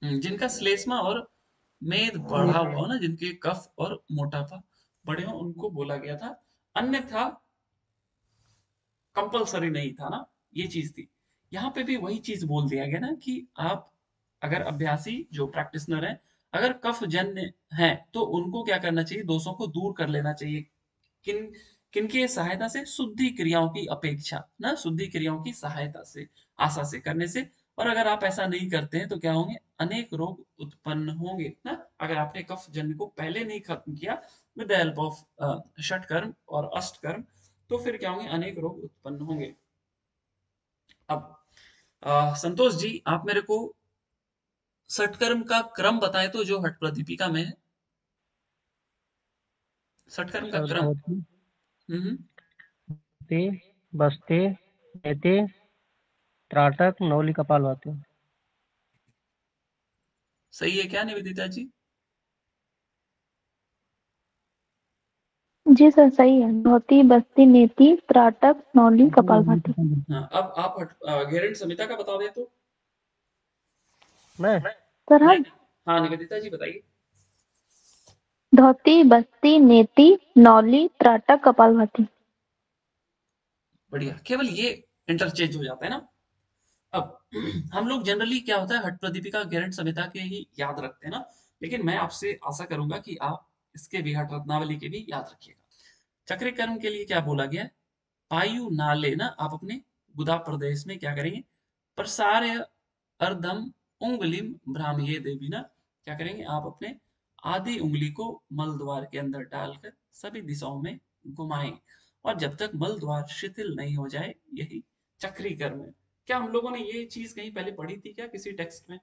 जिनका श्लेष्मा और मेद बढ़ा हुआ हो ना, जिनके कफ और मोटापा बढ़े हो, उनको बोला गया था। अन्यथा कंपलसरी नहीं था ना, ये चीज थी। यहाँ पे भी वही चीज बोल दिया गया ना कि आप अगर अभ्यासी जो प्रैक्टिशनर है, अगर कफ जन्य है तो उनको क्या करना चाहिए, दोषों को दूर कर लेना चाहिए। किन किनकी सहायता से? शुद्धि क्रियाओं की अपेक्षा ना, शुद्धि क्रियाओं की सहायता से, आशा से करने से। और अगर आप ऐसा नहीं करते हैं तो क्या होंगे? अनेक रोग उत्पन्न होंगे ना। अगर आपने कफ जन्य को पहले नहीं खत्म किया विद द हेल्प ऑफ षटकर्म और अष्टकर्म, तो फिर क्या होंगे? अनेक रोग उत्पन्न होंगे। अब संतोष जी, आप मेरे को षटकर्म का क्रम बताए तो, जो हट प्रदीपिका में है, षटकर्म का सर क्रम। धोती, हम्म। ते, बस्ते, नेते, त्राटक, नौली, कपालभाति। सही है क्या निवेदिता जी? जी सर सही है। धोती, बस्ती, नेति, त्राटक, नौली, कपालभाति। हाँ, अब आप गेरेंट समिता का बता दे तो। मैं सर नहीं, हम हाँ निवेदिता जी बताइए। धोती, बस्ती, नेति, नौली, त्राटक, कपालभाति। बढ़िया, केवल ये इंटरचेंज हो जाता है ना। अब हम लोग जनरली क्या होता है, हट प्रदीपिका गेरेंट समिता के ही याद रखते हैं ना, लेकिन मैं आपसे आशा करूंगा कि आप इसके भी, हट रत्नावली के भी याद रखिएगा। चक्र कर्म के लिए क्या बोला गया है? पायु नाले ना, आप अपने गुदा प्रदेश में क्या करेंगे? प्रसार्य अर्धम उंगलिम भ्राम्ये देवी ना, क्या करेंगे? आप अपने आधी उंगली को मल द्वार के अंदर डालकर सभी दिशाओं में घुमाएं, और जब तक मल द्वार शिथिल नहीं हो जाए, यही चक्री कर्म है। क्या हम लोगों ने ये चीज कहीं पहले पढ़ी थी क्या, किसी टेक्स्ट में?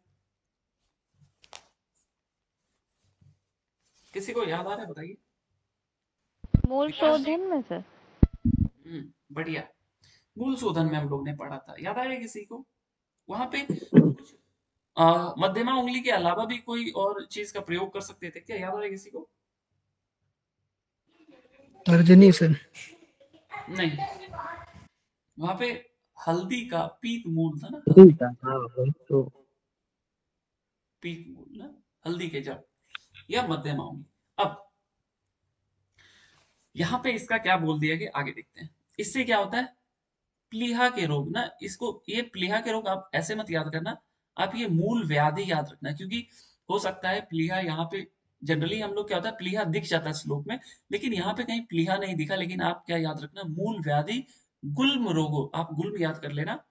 किसी को याद आ रहा है? बताइए। मूल विकास जी। शोधन में सर। बढ़िया। मूल शोधन में हम लोग ने पढ़ा था, याद आया किसी को? वहां पे कुछ मध्यमा उंगली के अलावा भी कोई और चीज का प्रयोग कर सकते थे क्या, याद आ रहा है किसी को? तर्जनी सर। नहीं, वहां पे हल्दी का पीत मूल था ना, हल्दी ठीक है, हाँ वही तो। पीत मूल ना, हल्दी के जड़, या मध्यमा उंगली। अब यहाँ पे इसका क्या बोल दिया कि आगे देखते हैं। इससे क्या होता है? प्लीहा के रोग ना, इसको, ये प्लीहा के रोग आप ऐसे मत याद करना, आप ये मूल व्याधि याद रखना, क्योंकि हो सकता है प्लीहा यहाँ पे, जनरली हम लोग क्या होता है, प्लीहा दिख जाता है श्लोक में, लेकिन यहाँ पे कहीं प्लीहा नहीं दिखा, लेकिन आप क्या याद रखना? मूल व्याधि गुल्म रोगो, आप गुल्म याद कर लेना।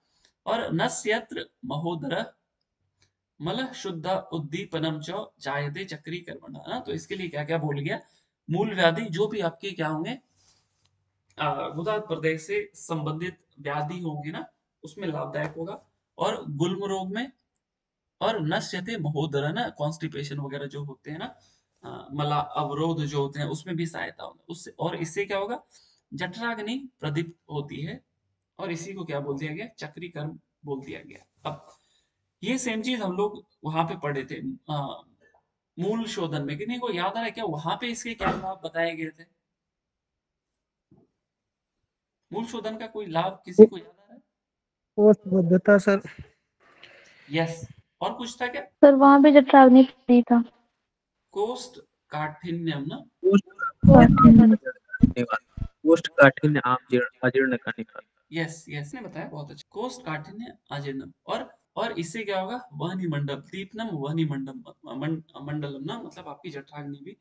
और नस्यत्र महोदर मल शुद्ध उद्दीपनम च जायते चक्री कर्मणा ना, तो इसके लिए क्या क्या बोल गया? मूल व्याधि जो भी आपके क्या होंगे, गुदा प्रदेश से संबंधित व्याधि होंगे ना, उसमें लाभदायक होगा। और गुल्म रोग में, और नश्यते महोदरा ना, कॉन्स्टिपेशन वगैरह जो होते हैं ना, मला अवरोध जो होते हैं, उसमें भी सहायता होगा उससे। और इससे क्या होगा? जठराग्नि प्रदीप्त होती है, और इसी को क्या बोल दिया गया? चक्री कर्म बोल दिया गया। अब ये सेम चीज हम लोग वहां पे पढ़े थे, मूल शोधन में। किन्हीं को याद आ रहा है क्या, वहां पे इसके क्या लाभ बताए गए थे? मूल शोधन का कोई लाभ किसी को याद आ रहा है? कोष्ठबद्धता सर। यस। और कुछ था क्या? सर वहां पे जठराग्नि नहीं था। कोष्ठ काठिन्यम ना। काठिन्य। कोष्ठकाठिन्य अजीर्ण का निकाल। यस यस, ने बताया, बहुत अच्छा। कोष्ठ काठिन्य अजीर्णम। और इससे क्या होगा? वहनी मंडल दीपनम, वहनी मंडलम, मंडलम ना, मतलब आपकी जठराग्नि भी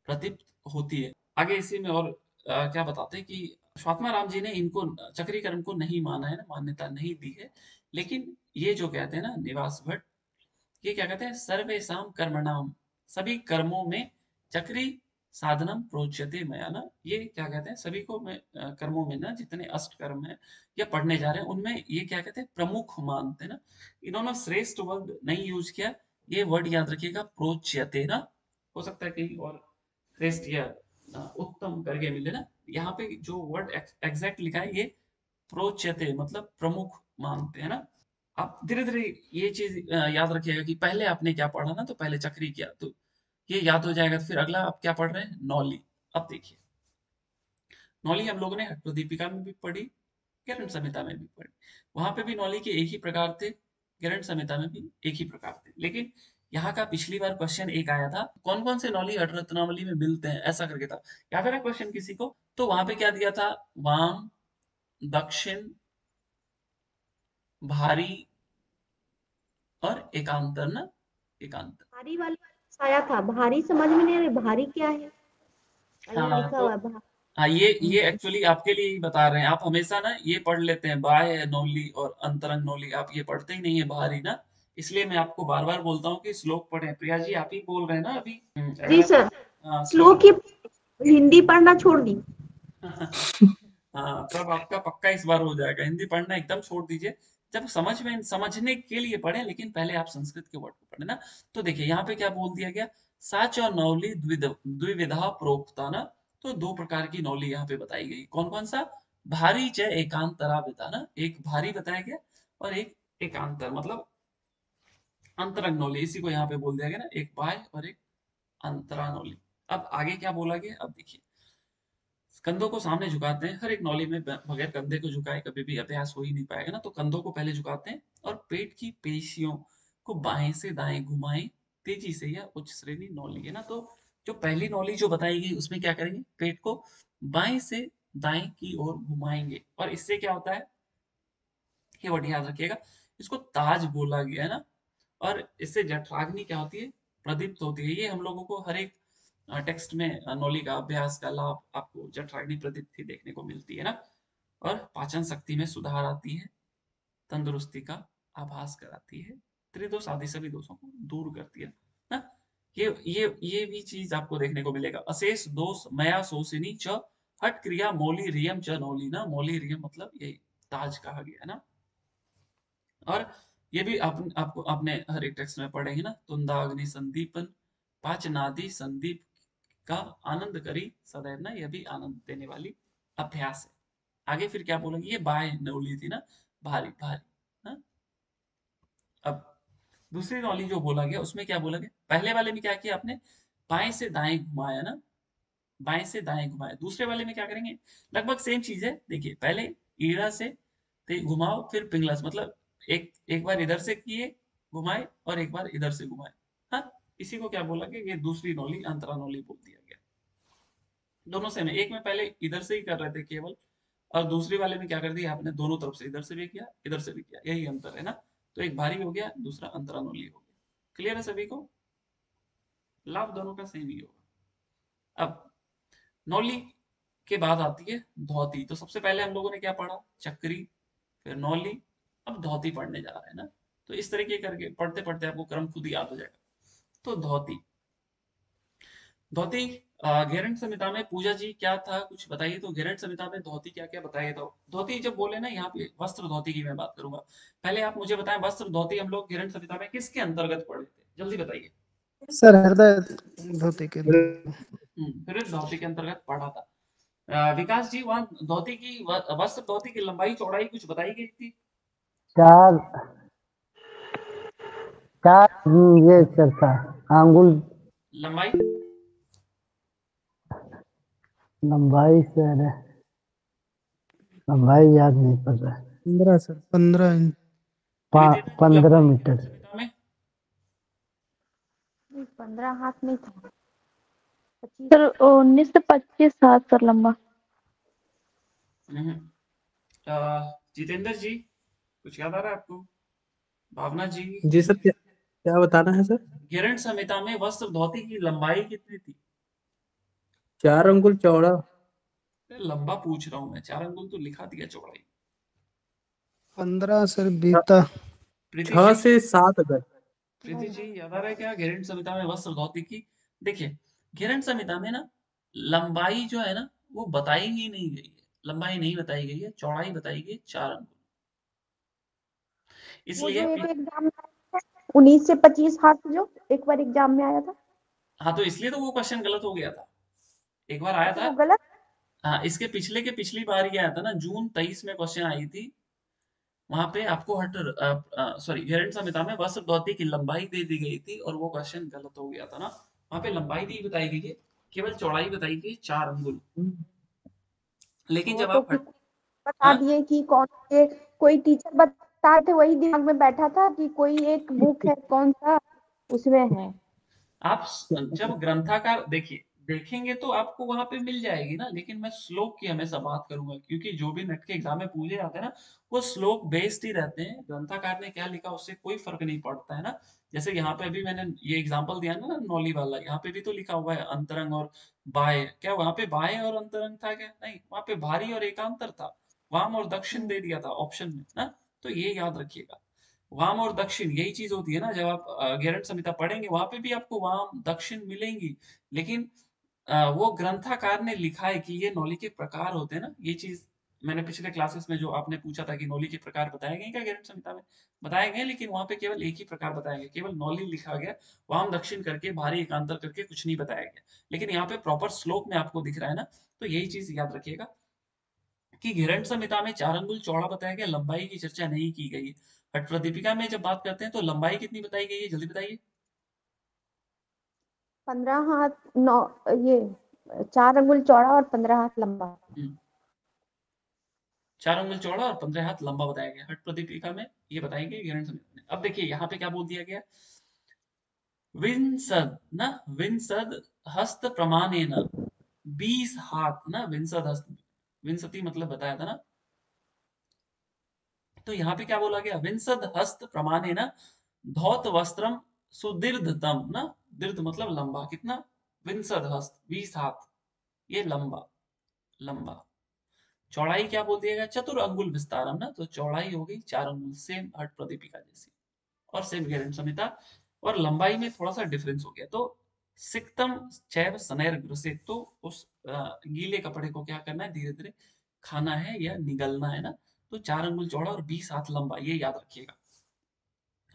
प्रदीप्त होती है। आगे इसी में और क्या बताते हैं कि स्वात्मा राम जी ने इनको, चक्रीकरण को नहीं माना है ना, मान्यता नहीं दी है, लेकिन ये जो कहते हैं ना निवास भट्ट, ये क्या कहते हैं? सर्वेशाम कर्मणाम, सभी कर्मों में चक्री साधनम प्रोच्यते मया ना, ये क्या कहते हैं सभी को मैं कर्मों में ना जितने अष्ट कर्म है या पढ़ने जा रहे हैं उनमें ये क्या कहते हैं प्रमुख मानते हैं ना। इन्होंने श्रेष्ठ वर्ड नहीं यूज किया, ये वर्ड याद रखिएगा प्रोच्यते ना, हो सकता है कहीं और श्रेष्ठ या उत्तम करके मिले ना, यहाँ पे जो वर्ड एग्जैक्ट लिखा है ये प्रोच्यते मतलब प्रमुख मानते हैं ना। आप धीरे धीरे ये चीज याद रखिएगा कि पहले आपने क्या पढ़ा ना, तो पहले चक्री किया तो ये याद हो जाएगा, तो फिर अगला आप क्या पढ़ रहे हैं नौली। अब देखिए नौली हम लोगों ने हठप्रदीपिका में भी पढ़ी, गैरंट संहिता में भी पढ़ी, वहां पे भी नौली के एक ही प्रकार थे, गैरंट संहिता में भी एक ही प्रकार थे। लेकिन यहाँ का पिछली बार क्वेश्चन एक आया था कौन कौन से नौली अठरत्नावली में मिलते हैं ऐसा करके था, याद है क्वेश्चन किसी को? तो वहां पे क्या दिया था, वाम, दक्षिण, भारी और एकांतर ना, एकांतर। भारी वाला आया था, भारी समझ में नहीं आ रहा, भारी क्या है? यहाँ हाँ लिखा तो हुआ है भारी। हाँ ये एक्चुअली आपके लिए ही बता रहे हैं, आप हमेशा ना ये पढ़ लेते हैं बाह्य नौली और अंतरंग नौली, आप ये पढ़ते ही नहीं है बाहरी ना, इसलिए मैं आपको बार बार बोलता हूँ कि श्लोक पढ़ें। प्रिया जी आप ही बोल रहे हैं ना अभी, अगर जी आप सर, श्लोक श्लोक की हिंदी पढ़ना छोड़ दी। हाँ तब आपका पक्का इस बार हो जाएगा, हिंदी पढ़ना एकदम छोड़ दीजिए, जब समझ में समझने के लिए पढ़े, लेकिन पहले आप संस्कृत के वर्ड को पढ़े ना। तो देखिए यहाँ पे क्या बोल दिया गया, साच और नौली द्विविधा प्रोक्ता ना, तो दो प्रकार की नौली यहाँ पे बताई गई, कौन कौन सा, भारी च एकांतरा बता ना, एक भारी बताया गया और एक एकांतर मतलब अंतरंग नौली, इसी को यहाँ पे बोल दिया गया ना, एक बाह्य और एक अंतरा नौली। अब आगे क्या बोला गया, अब देखिए कंधों को सामने झुकाते हैं, हर एक नौली में बगैर कंधे को झुकाए कभी भी अभ्यास हो ही नहीं पाएगा ना, तो कंधों को पहले झुकाते हैं और पेट की पेशियों को बाएं से दाएं घुमाएं तेजी से, यह उच्च श्रेणी नौली है ना। तो जो पहली नौली जो बताई गई उसमें क्या करेंगे, पेट को बाएं से दाएं की ओर घुमाएंगे, और इससे क्या होता है ये वर्ड याद रखिएगा, इसको ताज बोला गया है ना। और इससे जठराग्नि क्या होती है, प्रदीप्त होती है। ये हम लोगों को हर एक टेक्स्ट में नौली का अभ्यास का लाभ आपको जठराग्नि प्रदीप्ति देखने को मिलती है ना। और पाचन शक्ति में सुधार आती है, तंदुरुस्ती का आभास कराती है, त्रिदोष आदि सभी दोषों को दूर करती है ना। ये भी चीज आपको देखने को मिलेगा, अशेष दोष मया शोषिनी च हट क्रिया मौली रियम च नौली ना, मौली रियम मतलब ये ताज कहा गया है ना। और ये भी आपको आपने हर एक टेक्स्ट में पढ़ेंगे ना, तुंदाग्नि संदीपन पाचनादि संदीप का आनंद करी सदैव ना, यह भी आनंद देने वाली अभ्यास है। आगे फिर क्या बोलेंगे, ये बाय नौली थी ना, भारी भारी ना। अब दूसरी नौली जो बोला गया उसमें क्या बोला गया, पहले वाले में क्या किया आपने, बाएं से दाएं घुमाया ना, बाएं से दाएं घुमाया। दूसरे वाले में क्या करेंगे, लगभग सेम चीज है, देखिए पहले ईड़ा से घुमाओ, फिर पिंगला से, मतलब एक एक बार इधर से किए घुमाए और एक बार इधर से घुमाए। हाँ इसी को क्या बोला गया, ये दूसरी नौली अंतरा नौली बोल दिया गया। दोनों सेम है, एक में पहले इधर से ही कर रहे थे केवल, और दूसरी वाले में क्या कर दिया आपने, दोनों तरफ से, इधर से भी किया इधर से भी किया, यही अंतर है ना। तो एक भारी हो गया, दूसरा अंतरा नौली हो गया। क्लियर है सभी को, लाभ दोनों का सेम ही होगा। अब नौली के बाद आती है धौती, तो सबसे पहले हम लोगों ने क्या पढ़ा, चक्री, फिर नौली, अब धौती पढ़ने जा रहे हैं ना। तो इस तरीके करके पढ़ते पढ़ते आपको क्रम खुद ही याद हो जाएगा। तो धौती, धौती घेरंट संहिता में पूजा जी क्या था कुछ बताइए, तो घेरंट संहिता में धौती क्या क्या बताइए। तो धौती जब बोले ना, यहाँ पे वस्त्र धौती की मैं बात करूंगा, पहले आप मुझे बताएं वस्त्र धौती हम लोग घेरंट संहिता में किसके अंतर्गत पढ़े थे, जल्दी बताइए। सर हृदय धोती के फिर धौती के अंतर्गत पढ़ा था। विकास जी वहाँ धोती की वस्त्र धोती की लंबाई चौड़ाई कुछ बताई गई थी, चार ये चलता आंगुल लंबाई लंबाई सर, लंबाई याद नहीं पड़ रहा है। 15 सर 15 इंच 15 मीटर। में 15 हाथ में था। सर 19 से 25 हाथ सर लंबा। जितेंद्र जी कुछ याद आ रहा है आपको, भावना जी? जी सर, क्या बताना है सर? घेरंट संहिता में वस्त्र धोती की लंबाई कितनी थी? 4 अंगुल चौड़ा। लंबा पूछ रहा हूं मैं, 4 अंगुल तो लिखा दिया चौड़ाई। 15 सर बीता। 6 से 7 गज। प्रीति जी याद आ रहा है क्या घेरंट संहिता में वस्त्र धोती की? देखिए घेरंट संहिता में ना लंबाई जो है ना वो बताई ही नहीं गई है, लंबाई नहीं बताई गई है, चौड़ाई बताई गई 4 अंगुल। वो जो इसलिए एक एग्जाम में 19 से 25 हाथ जो एक बार एग्जाम में आया था, हाँ, तो इसलिए तो वो क्वेश्चन गलत हो गया था, एक बार आया अच्छा था। वो गलत। हाँ, इसके पिछले के पिछली बार ये आया था ना, जून 23 में क्वेश्चन आई थी। वहां पे आपको सॉरी, घेरन संहिता में वस्त्र धोती की लंबाई दे दी गई थी और वो क्वेश्चन गलत हो गया था ना। वहां पे लंबाई नहीं बताई गई है, केवल चौड़ाई बताई गई 4 अंगुल। लेकिन वो जब तो आप किसी बता हाँ, दिए कि कौन से, कोई टीचर बता थे, वही दिमाग में बैठा था कि कोई एक बुक है कौन सा उसमें है। आप जब ग्रंथाकार देखिए देखेंगे तो आपको वहां पे मिल जाएगी ना, लेकिन मैं श्लोक की हमेशा बात करूंगा, क्योंकि जो भी नेट के एग्जाम में पूछे जाते हैं ना वो श्लोक बेस्ड ही रहते हैं, ग्रंथाकार ने क्या लिखा उससे कोई फर्क नहीं पड़ता है ना। जैसे यहाँ पे अभी मैंने ये एग्जांपल दिया ना नौली वाला, यहाँ पे भी तो लिखा हुआ है अंतरंग और बाह्य, क्या वहां पे बाह्य और अंतरंग था क्या? नहीं, वहां पे भारी और एकांतर था, वाम और दक्षिण दे दिया था ऑप्शन में ना। तो ये याद रखिएगा, वाम और दक्षिण यही चीज होती है ना, जब आप गेरंड संहिता पढ़ेंगे वहां पे भी आपको वाम दक्षिण मिलेंगी, लेकिन वो ग्रंथाकार ने लिखा है कि ये नौली के प्रकार होते हैं ना, ये चीज मैंने पिछले क्लासेस में जो आपने पूछा था कि नौली के प्रकार बताए गए क्या गेरंड संहिता में, बताए गए, लेकिन वहां पे केवल एक ही प्रकार बताया गया, केवल नौली लिखा गया, वाम दक्षिण करके भारी एकांतर करके कुछ नहीं बताया गया। लेकिन यहाँ पे प्रॉपर श्लोक में आपको दिख रहा है ना, तो यही चीज याद रखिएगा कि घेरंड संहिता में 4 अंगुल चौड़ा बताया गया, लंबाई की चर्चा नहीं की गई है। हट प्रदीपिका में जब बात करते हैं तो लंबाई कितनी बताई गई है, जल्दी बताइए। 15 हाथ, नौ, ये 4 अंगुल चौड़ा और 15 हाथ लंबा। 4 अंगुल चौड़ा और 15 हाथ लंबा बताया गया हट प्रदीपिका में, ये बताई गई घेरंड संहिता में। अब देखिए यहाँ पे क्या बोल दिया गया, विंसद ना, विंसद हस्त प्रमाणेन 20 हाथ ना, विंसद हस्त, विंसति मतलब बताया था ना, तो यहाँ पे क्या बोला गया, विंसद हस्त प्रमाणे ना धौत वस्त्रम सुदीर्घतम ना, दीर्घ मतलब लंबा, कितना, विंसद हस्त 20 हाथ, ये लंबा, लंबा। चौड़ाई क्या बोल दिया गया, चतुर अंगुल विस्तारम ना, तो चौड़ाई हो गई 4 अंगुल, सेम हट प्रदीपिका जैसी और सेम घेरन संहिता। और लंबाई में थोड़ा सा डिफरेंस हो गया, तो सिक्तम चैव सनैर ग्रसित, तो उस गीले कपड़े को क्या करना है, धीरे धीरे खाना है या निगलना है ना। तो 4 अंगुल चौड़ा और 20 हाथ लंबा, ये याद रखिएगा।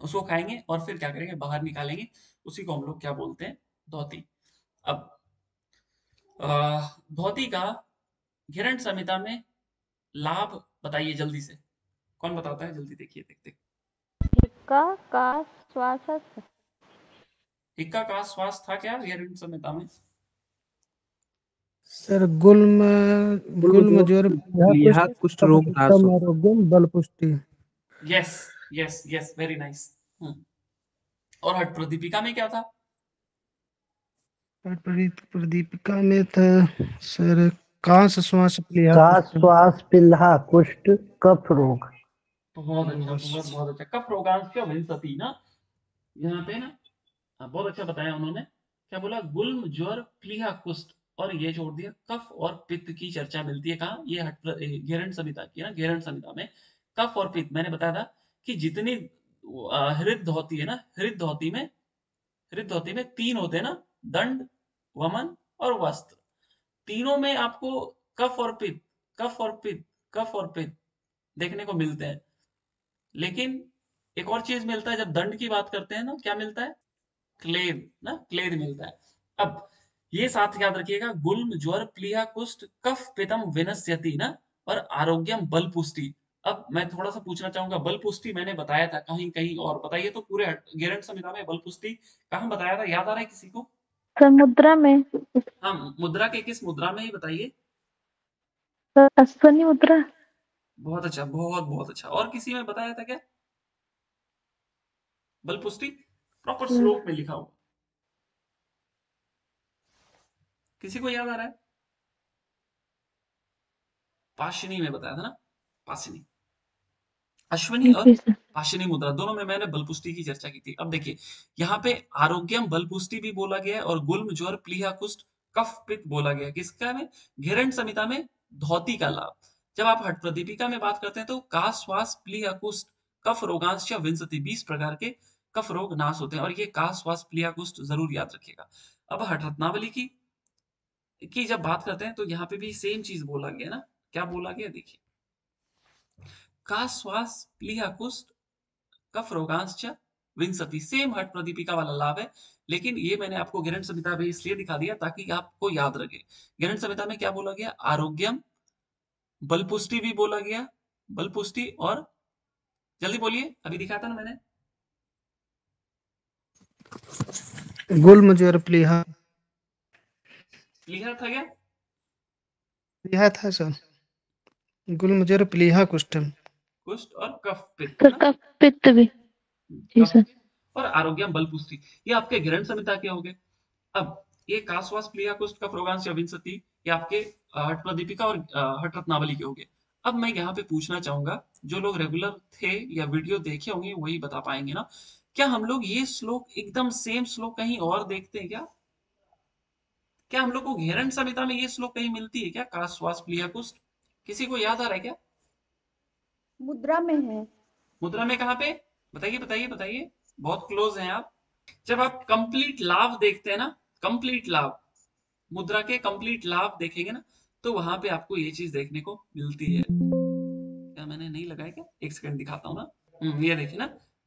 उसको खाएंगे और फिर क्या करेंगे, बाहर निकालेंगे, उसी को हम लोग क्या बोलते हैं, धोती। अब धोती का घेरन संहिता में लाभ बताइए जल्दी से, कौन बताता है, जल्दी देखिए, देखते। हिक्का का श्वास हिक्का का श्वास था क्या घेरन संहिता में? सर गुल्म, गुल्म ज्वर यह प्लीहा कुष्ठ कुष्ठ रोग नाश कफपित्तम हो। आरोग्यम बल पुष्टि। Yes, yes, yes, very nice. और हट प्रदीपिका में क्या था? प्रदीपिका में था सर कांस श्वास प्लीहा का कुष्ठ। श्वास पिल्हा कुष्ठ कफ रोग। बहुत अच्छा, बहुत बहुत अच्छा, कफ रोगांश क्या विंसति ना, यहाँ पे ना, हाँ, बहुत अच्छा बताया उन्होंने। क्या बोला, गुल्म ज्वर प्लीहा कुष्ठ, और ये छोड़ दिया, कफ और पित्त की चर्चा मिलती है कहाँ, ये घेरन संहिता की ना, घेरन संहिता में कफ और पित्त मैंने बताया था कि जितनी हृद होती है ना, हृद होती में 3 होते हैं ना, दंड, वमन और वस्त्र, तीनों में आपको कफ और पित्त, कफ और पित्त, कफ और पित्त देखने को मिलते हैं। लेकिन एक और चीज मिलता है, जब दंड की बात करते हैं ना, क्या मिलता है, क्लेद ना, क्लेद मिलता है। अब ये साथ याद रखिएगा, गुल्म ज्वर प्लीहा कुष्ठ कफ पितम विनश्यति ना, और आरोग्यम बल पुष्टि। अब मैं थोड़ा सा पूछना चाहूंगा, बल पुष्टि मैंने बताया था कहीं कहीं और, बताइए तो पूरे घेरन संहिता में बल पुष्टि कहाँ बताया था, याद आ रहा है किसी को? समुद्रा में, हाँ, मुद्रा के किस मुद्रा में ही बताइए। अश्वनी मुद्रा। बहुत अच्छा, बहुत बहुत अच्छा। और किसी में बताया था क्या बल पुष्टि, प्रॉपर श्लोक में लिखा हुआ, किसी को याद आ रहा है? पाशिनी में बताया था ना, पाशिनी, अश्विनी और जी सर। पाशिनी मुद्रा दोनों में मैंने बल पुष्टि की चर्चा की थी। अब देखिए यहाँ पे आरोग्यम बल पुष्टि भी बोला गया है और गुल्म ज्वर प्लीहा कुष्ठ कफ पित्त बोला गया है, किसका में, घेरन संहिता में धौती का लाभ। जब आप हट प्रदीपिका में बात करते हैं तो का श्वास प्लीहा कुष्ठ कफ रोगांश विंसति, 20 प्रकार के कफ रोग नाश होते हैं, और ये का श्वास प्लीहा कुष्ठ जरूर याद रखिएगा। अब हट रत्नावली की की जब बात करते हैं तो यहाँ पे भी सेम चीज बोला गया ना। क्या बोला गया देखिए, का श्वास प्लीहा कुष्ठ कफ रोगांश्च विंशति, सेम हट प्रदीपिका वाला लाभ है। लेकिन ये मैंने आपको गिरणत संहिता में इसलिए दिखा दिया ताकि आपको याद रखे। गिरणत संहिता में क्या बोला गया, आरोग्यम, बलपुष्टि भी बोला गया, बलपुष्टि और जल्दी बोलिए, अभी दिखाया था ना मैंने। गुल्म ज्वर प्लीहा क्लियर था क्या? प्लीहा था सर, गुल्म ज्वर प्लीहा कुष्ठम। कुष्ठ और कफ पित्त सर ना, कफ पित्त भी। जी कफ सर। पित्त और आरोग्यम बलपुष्टि, ये आपके गिरणत संहिता के हो गए। अब ये काश्वास प्लिहा कुष्ठ कफ रोगांश या विंशति, ये आपके हट प्रदीपिका और हट रत्नावली के हो गए। अब मैं यहाँ पे पूछना चाहूंगा, जो लोग रेगुलर थे या वीडियो देखे होंगे वही बता पाएंगे ना, क्या हम लोग ये श्लोक एकदम सेम श्लोक कहीं और देखते हैं क्या? क्या हम लोग को घेरन संहिता में ये श्लोक कहीं मिलती है क्या, काश्वास प्लिहा कुष्ठ? किसी को याद आ रहा है क्या? मुद्रा में है। मुद्रा में कहाँ पे? बताइए बताइए बताइए, बहुत क्लोज हैं आप। जब आप कंप्लीट लाभ देखते हैं ना, कंप्लीट लाभ, मुद्रा के कंप्लीट लाभ देखेंगे ना, तो वहां पे आपको ये चीज देखने को मिलती है। क्या मैंने नहीं लगाया क्या? एक सेकंड दिखाता हूँ ना। ये देखिए ना,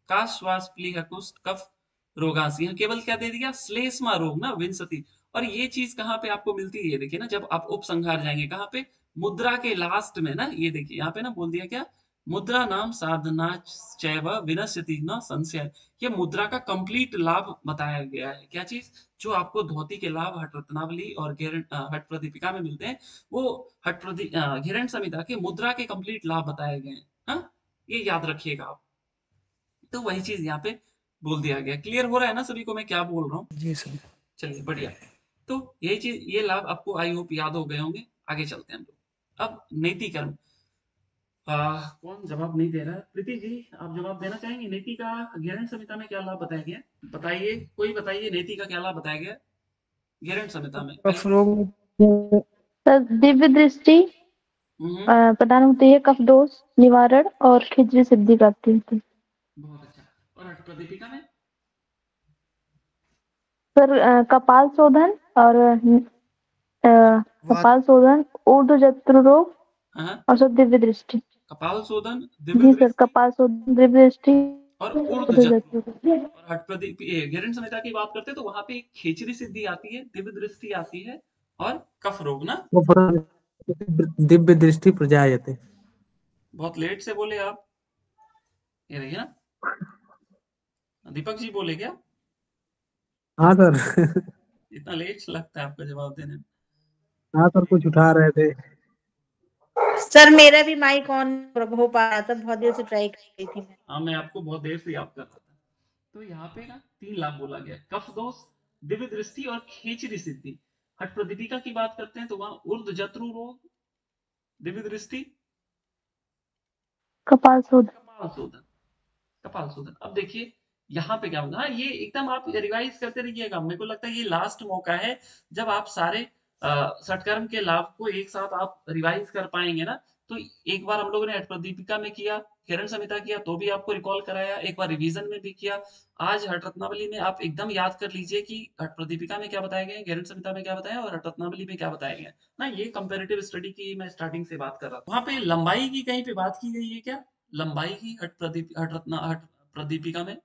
का श्वास प्लीह कुष्ठ कफ रोगांस, यहाँ केवल क्या दे दिया, श्लेष्मा रोग ना विंशति। और ये चीज कहाँ पे आपको मिलती है, ये देखिए ना, जब आप उपसंहार जाएंगे कहाँ पे, मुद्रा के लास्ट में ना, ये देखिए यहाँ पे ना बोल दिया क्या, मुद्रा नाम साधना चैव विनश्यति न संशय। ये मुद्रा का कंप्लीट लाभ बताया गया है। क्या चीज? जो आपको धोती के लाभ हट रत्नावली और हट प्रदीपिका में मिलते हैं, वो हिरण संहिता के मुद्रा के कंप्लीट लाभ बताए गए हैं। हाँ, ये याद रखिएगा आप। तो वही चीज यहाँ पे बोल दिया गया। क्लियर हो रहा है ना सभी को मैं क्या बोल रहा हूँ? जी सर। चलिए बढ़िया। तो यही चीज, ये लाभ आपको आई होप याद हो गए होंगे। आगे चलते हैं हम लोग। अब नीति कर्म, कौन जवाब नहीं दे रहा है? प्रीति जी आप जवाब देना चाहेंगे? नीति का गिरणत संहिता में क्या लाभ बताया गया? बताइए, कोई बताइए, नीति का क्या लाभ बताया गया गिरणत संहिता में? कफ रोग सर दिव्य दृष्टि प्रदान होती है, कफ दोष निवारण और खिचड़ी सिद्धि प्राप्ति होती है। बहुत अच्छा। और हट प्रदीपिका में? सर कपाल शोधन और कपाल शोधन, ऊर्ध्व जत्रु रोग हाँ, और सर दिव्य दृष्टि। कपाल शोधन, दिव्य जी सर, दृष्टि कपाल शोधन, दिव्य दृष्टि और ऊर्ध्व ऊर्ध्व जत्रु। जत्रु। और हट प्रदीप गिरणत संहिता की बात करते हैं तो वहां पे खेचरी सिद्धि आती है, दिव्य दृष्टि आती है और कफ रोग ना। दिव्य दृष्टि प्रजायते। बहुत लेट से बोले आप, ये देखिए ना, दीपक जी बोले क्या? हाँ सर। इतना लेट लगता है आपका जवाब देने में। हाँ सर, कुछ उठा रहे थे। सर मेरा भी माइक ऑन हो पा रहा था, बहुत देर से ट्राई कर रही थी मैं। हाँ, मैं आपको बहुत देर से याद कर रहा था। तो यहाँ पे ना 3 लाभ बोला गया, कफ दोष, दिव्य दृष्टि और खेचरी सिद्धि। हट प्रदीपिका की बात करते हैं तो वहां ऊर्ध्व जत्रु रोग, दिव्य दृष्टि, कपाल शोधन। कपाल शोधन, कपाल शोधन। अब देखिए यहाँ पे क्या होगा, हाँ ये एकदम आप रिवाइज करते रहिएगा। मेरे को लगता है ये लास्ट मौका है जब आप सारे षटकर्म के लाभ को एक साथ आप रिवाइज कर पाएंगे ना। तो एक बार हम लोगों ने हट प्रदीपिका में किया, किरण संहिता किया तो भी आपको रिकॉल कराया, एक बार रिवीजन में भी किया। आज हट रत्नावली में आप एकदम याद कर लीजिए कि हट प्रदीपिका में क्या बताया गया, किरण संहिता में क्या बताया और हट रत्नावली में क्या बताया गया ना। ये कंपेरेटिव स्टडी की मैं स्टार्टिंग से बात कर रहा था। वहां पे लंबाई की कहीं पे बात की गई है क्या? लंबाई की हट प्रदीपिका में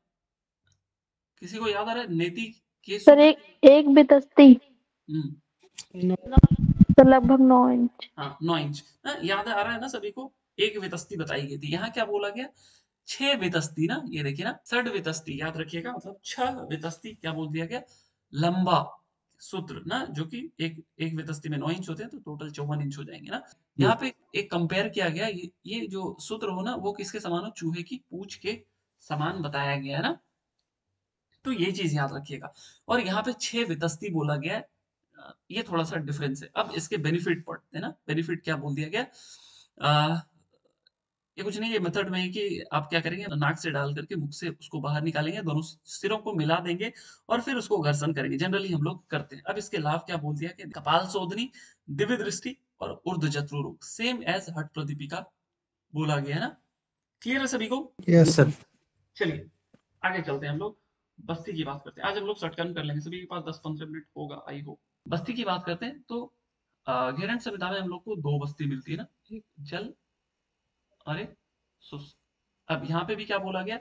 किसी को याद आ रहा है? नीति के सर एक बितस्ती हम्म, सर लगभग 9 इंच। हाँ 9 इंच। याद आ रहा है ना सभी को? एक वितस्ती बताई गई थी। यहाँ क्या बोला गया? 6 वितस्ती ना, ये देखिए ना, षड वितस्ती याद रखिएगा, मतलब 6 वितस्ती क्या बोल दिया गया, लंबा सूत्र ना, जो कि एक वितस्ती में 9 इंच होते हैं तो टोटल 54 इंच हो जाएंगे ना। यहाँ पे एक कंपेयर किया गया, ये जो सूत्र हो ना वो किसके समान हो, चूहे की पूंछ के समान बताया गया है ना। तो ये चीज याद रखिएगा। और यहाँ पे 6 वितस्ती बोला गया है, ये थोड़ा सा डिफरेंस है। अब इसके बेनिफिट पढ़ते हैं ना। बेनिफिट क्या बोल दिया गया, ये कुछ नहीं, ये मेथड में है कि आप क्या करेंगे, नाक से डाल करके मुख से उसको बाहर निकालेंगे, दोनों सिरों को मिला देंगे और फिर उसको घर्षण करेंगे। जनरली हम लोग करते हैं। अब इसके लाभ क्या बोल दिया कि कपाल शोधनी, दिव्य दृष्टि और ऊर्ध्व जत्रु रोग, सेम एज हट प्रदीपिका बोला गया है ना। क्लियर है सभी को? Yes sir. चलिए आगे चलते हैं हम लोग, बस्ती की बात करते हैं। आज हम लोग शॉर्टकट कर लेंगे, सभी के पास 10-15 मिनट होगा आई होप। बस्ती की बात करते हैं तो घेरन संविधा में हम लोग को दो बस्ती मिलती है ना, एक जल और एक शुष्क। अब यहाँ पे भी क्या बोला गया,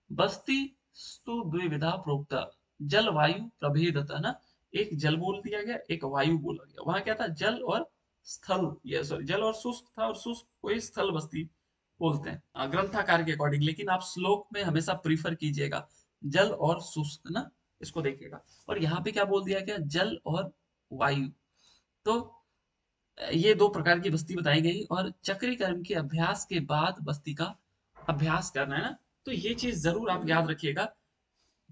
बस्ती स्तु द्विविधा प्रोक्ता जलवायु प्रभेदतः ना, एक जल बोल दिया गया, एक वायु बोला गया। वहां क्या था, जल और स्थल, ये सॉरी जल और शुष्क था, और शुष्क को ही स्थल बस्ती बोलते हैं ग्रंथाकार के अकॉर्डिंग। लेकिन आप श्लोक में हमेशा प्रीफर कीजिएगा जल और शुष्क ना, इसको देखिएगा। और यहाँ पे क्या बोल दिया गया, जल और वायु। तो ये दो प्रकार की बस्ती बताई गई, और चक्री कर्म के अभ्यास के बाद बस्ती का अभ्यास करना है ना। तो ये चीज जरूर आप याद रखिएगा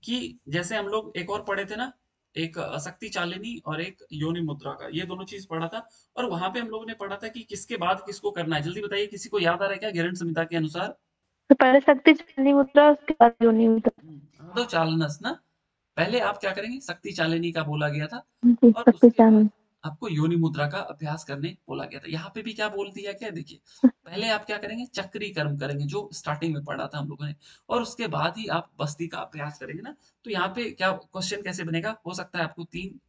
कि जैसे हम लोग एक और पढ़े थे ना, एक शक्ति चालिनी और एक योनि मुद्रा का, ये दोनों चीज पढ़ा था। और वहां पे हम लोगों ने पढ़ा था कि किसके बाद किसको करना है। जल्दी बताइए, किसी को याद आ रहा है क्या घेरन संहिता के अनुसार? तो पहले शक्ति चालिनी मुद्रा, उसके बाद योनि मुद्रा। आदो चालनस ना, पहले आप क्या करेंगे, शक्ति चालिनी का बोला गया था, जी, और शक्ति उसके बाद चालिनी। आपको योनि मुद्रा का अभ्यास करने बोला गया था। यहाँ पे भी क्या बोल दिया क्या, देखिए पहले आप क्या करेंगे, चक्री कर्म करेंगे जो स्टार्टिंग में पढ़ा था हम लोगों ने, और उसके बाद ही आप बस्ती का अभ्यास करेंगे ना। तो यहाँ पे क्या क्वेश्चन कैसे बनेगा, हो सकता है आपको तीन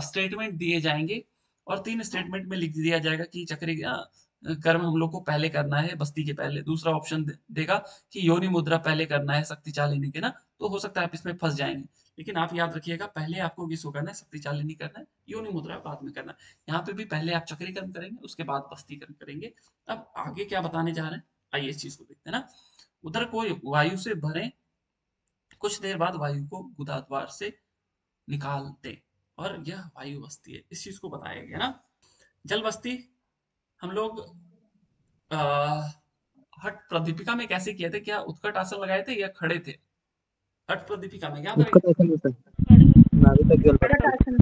स्टेटमेंट दिए जाएंगे, और तीन स्टेटमेंट में लिख दिया जाएगा कि चक्री कर्म हम लोग को पहले करना है बस्ती के पहले। दूसरा ऑप्शन देगा कि योनि मुद्रा पहले करना है शक्ति चालिनी के ना। तो हो सकता है आप इसमें फंस जाएंगे, लेकिन आप याद रखिएगा पहले आपको किसको करना है, शक्ति चालिनी करना है, योनि मुद्रा बाद में करना है। यहाँ पे भी पहले आप चक्री कर्म करेंगे, उसके बाद बस्ती कर्म करेंगे। अब आगे क्या बताने जा रहे हैं, आइए इस चीज को देखते हैं ना। उधर को वायु से भरे, कुछ देर बाद वायु को गुदा द्वार से निकाल दे, और यह वायु बस्ती है, इस चीज को बताया गया ना। जल बस्ती हम लोग हट प्रदीपिका में कैसे किए थे, क्या उत्कट आसन लगाए थे या खड़े थे? हट प्रदीपिका में याद उत्कट है, आसन में सर, नाभिक जल उत्कट बस्ती। आसन।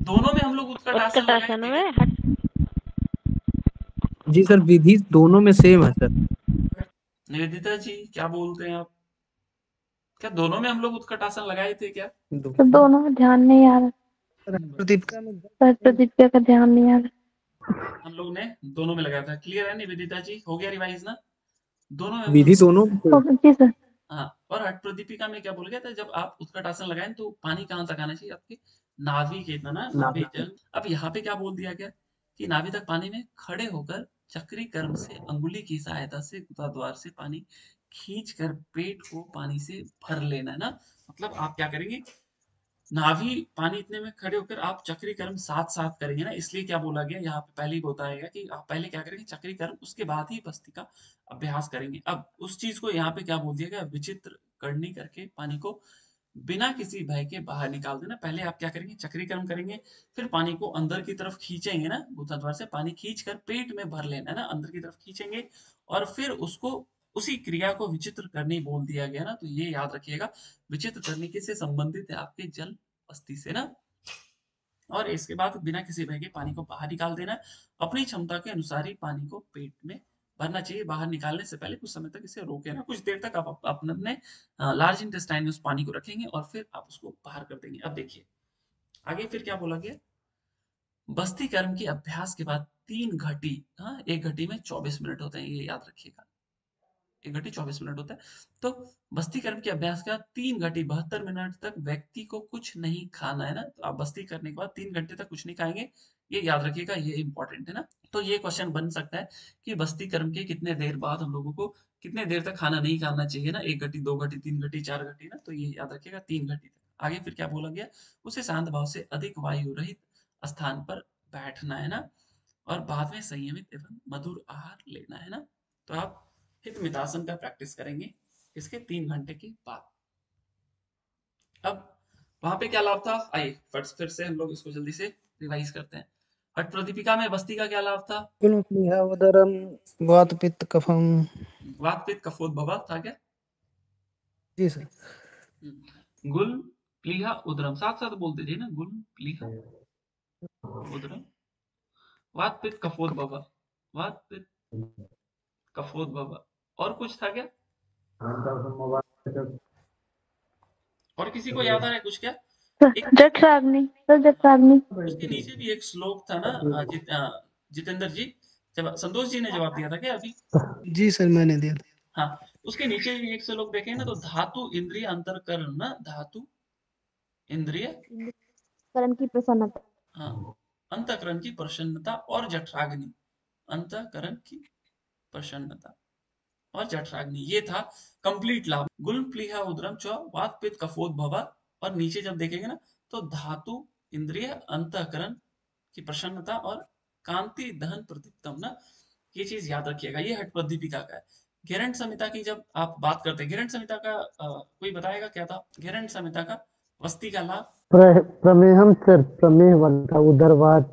दोनों में हम लोग उत्कट आसन उत्कट लगाए आसन थे में क्या? जी सर, विधि दोनों में सेम है सर। निवेदिता जी क्या बोलते हैं आप, क्या दोनों में हम लोग उत्कट आसन लगाए थे क्या? तो दोनों में ध्यान नहीं आ रहा, प्रदीपिका में प्रदीपिका का ध्यान नहीं आ रहा। हम लोग ने दोनों में लगाया था। क्लियर है निवेदिता जी, हो गया रिवाइज ना? दोनों में हम विधि लोग, दोनों में same। जी सर। हाँ। और हट प्रदीपिका में क्या बोल गया था, जब आप उत्कट आसन लगाएं तो पानी कहाँ तक आना चाहिए, आपके नाभि के इतना ना, नाभि नाभिक जल। अब यहाँ पे क्या बोल दिया गया कि नाभि तक पानी में खड़े होकर चक्री कर्म से अंगुली की सहायता से गुदा द्वार से पानी खींच कर पेट को पानी से भर लेना है ना। मतलब आप क्या करेंगे, नाभि पानी इतने में खड़े होकर आप चक्री कर्म साथ साथ करेंगे ना, इसलिए क्या बोला गया यहाँ पे पहले ही बताएगा कि आप पहले क्या करेंगे, चक्री कर्म, उसके बाद ही बस्ती का अभ्यास करेंगे। अब उस चीज को यहाँ पे क्या बोल दिया गया, विचित्र करनी करके पानी को बिना किसी भय के बाहर निकाल देना। पहले आप क्या करेंगे, चक्री कर्म करेंगे, फिर पानी को अंदर की तरफ खींचेंगे ना, गुदा द्वार से पानी खींच कर पेट में भर लेना है ना, अंदर की तरफ खींचेंगे, और फिर उसको उसी क्रिया को विचित्र करनी बोल दिया गया ना। तो ये याद रखिएगा, विचित्र करने के से संबंधित है आपके जल बस्ती से ना। और इसके बाद बिना किसी भय के पानी को बाहर निकाल देना है। अपनी क्षमता के अनुसार ही पानी को पेट में भरना चाहिए। बाहर निकालने से पहले कुछ समय तक इसे रोके ना, कुछ देर तक आप अपने लार्ज इंटेस्टाइन में उस पानी को रखेंगे, और फिर आप उसको बाहर कर देंगे। अब देखिए आगे फिर क्या बोला गया, बस्ती कर्म के अभ्यास के बाद 3 घटी, हाँ 1 घटी में 24 मिनट होते हैं, ये याद रखिएगा, 1 घटी 24 मिनट होता है। तो बस्ती कर्म के अभ्यास का 3 घटी 72 मिनट तक व्यक्ति को कुछ नहीं खाना है ना। तो आप बस्ती करने के बाद 3 घंटे तक कुछ नहीं खाएंगे, ये याद रखिएगा, ये इंपॉर्टेंट है ना। तो ये क्वेश्चन बन सकता है कि बस्ती कर्म के कितने देर बाद हम लोगों को कितने देर तक खाना नहीं खाना चाहिए ना, 1 घटी 2 घटी 3 घटी 4 घटी ना। तो ये याद रखिएगा 3 घटी तक। आगे फिर क्या बोला गया, उसे शांत भाव से अधिक वायु रहित स्थान पर बैठना है ना, और बाद में संयमित एवं मधुर आहार लेना है ना। तो आप हित मितासन का प्रैक्टिस करेंगे इसके 3 घंटे के बाद। अब वहां पे क्या लाभ था, आइए फिर से हम लोग इसको जल्दी से रिवाइज करते हैं। हट प्रदीपिका में बस्ती का क्या लाभ था, गुणप्लीहा उदरम वात पित्त कफम। वात पित्त कफोद्भव था क्या? जी सर। गुल प्लीहा उदरम, साथ साथ बोल दीजिए ना, गुल प्लीहा उदरम वात पित्त कफोद्भव, वात पित्त कफोद्भव। और कुछ था क्या, और किसी को याद आ रहा है कुछ क्या? जठराग्नि सर, जठराग्नि। उसके नीचे भी एक श्लोक था ना, जितेंद्र जी, जब संतोष जी ने जवाब दिया था क्या अभी? जी सर, मैंने दिया था। हाँ, उसके नीचे भी एक श्लोक देखें ना, तो धातु इंद्रिय अंतरकरण ना, धातु इंद्रिय कर्म की प्रसन्नता। हाँ अंतःकरण की प्रसन्नता और जठराग्नि, अंतःकरण की प्रसन्नता और जठराग्नि, ये था कंप्लीट लाभ। गुल्म प्लीहा उदरम च वात पित्त कफोद्भव, और नीचे जब देखेंगे ना तो धातु इंद्रिय अंतःकरण की प्रसन्नता और कांति दहन प्रदीप्तम ना, ये चीज याद रखिएगा। ये हठ प्रदीपिका का है। गेरंट संहिता की जब आप बात करते हैं, गेरंट संहिता का कोई बताएगा क्या था गेरंट संहिता का वस्ती का लाभ? प्रमेहम सर, प्रमेह वाला था, उदरवात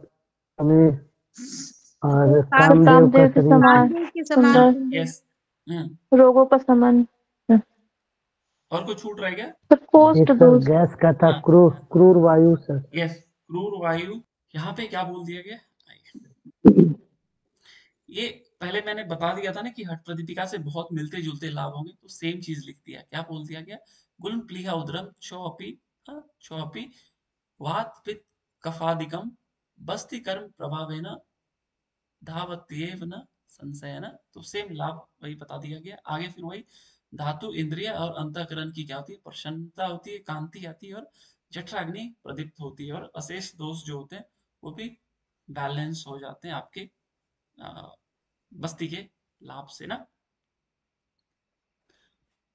प्रमेह और कामदेव का कामदेव के शरीर। समान कामदेव के समान सुंदर, सुंदर। यस। रोगों का समन, और कुछ छूट रह गया? कोष्ठ एक सर दोष, गैस का था, हाँ। क्रूर वायु सर। यस, क्रूर वायु। यहाँ पे क्या बोल दिया गया? ये पहले मैंने बता दिया था ना कि हठ प्रदीपिका से बहुत मिलते जुलते लाभ होंगे, तो सेम चीज लिख दिया। क्या बोल दिया गया? गुल्म प्लीहा उदरम चौपी वात पित्त कफादिकम बस्ति कर्म प्रभावेन धावत्येव न संशयन, तो सेम लाभ वही बता दिया गया। आगे फिर वही धातु इंद्रिय और अंतःकरण की क्या होती है? प्रसन्नता होती है, कांति आती है, और जठराग्नि प्रदीप्त होती है, और अशेष दोष जो होते हैं वो भी बैलेंस हो जाते हैं आपके बस्ती के लाभ से ना।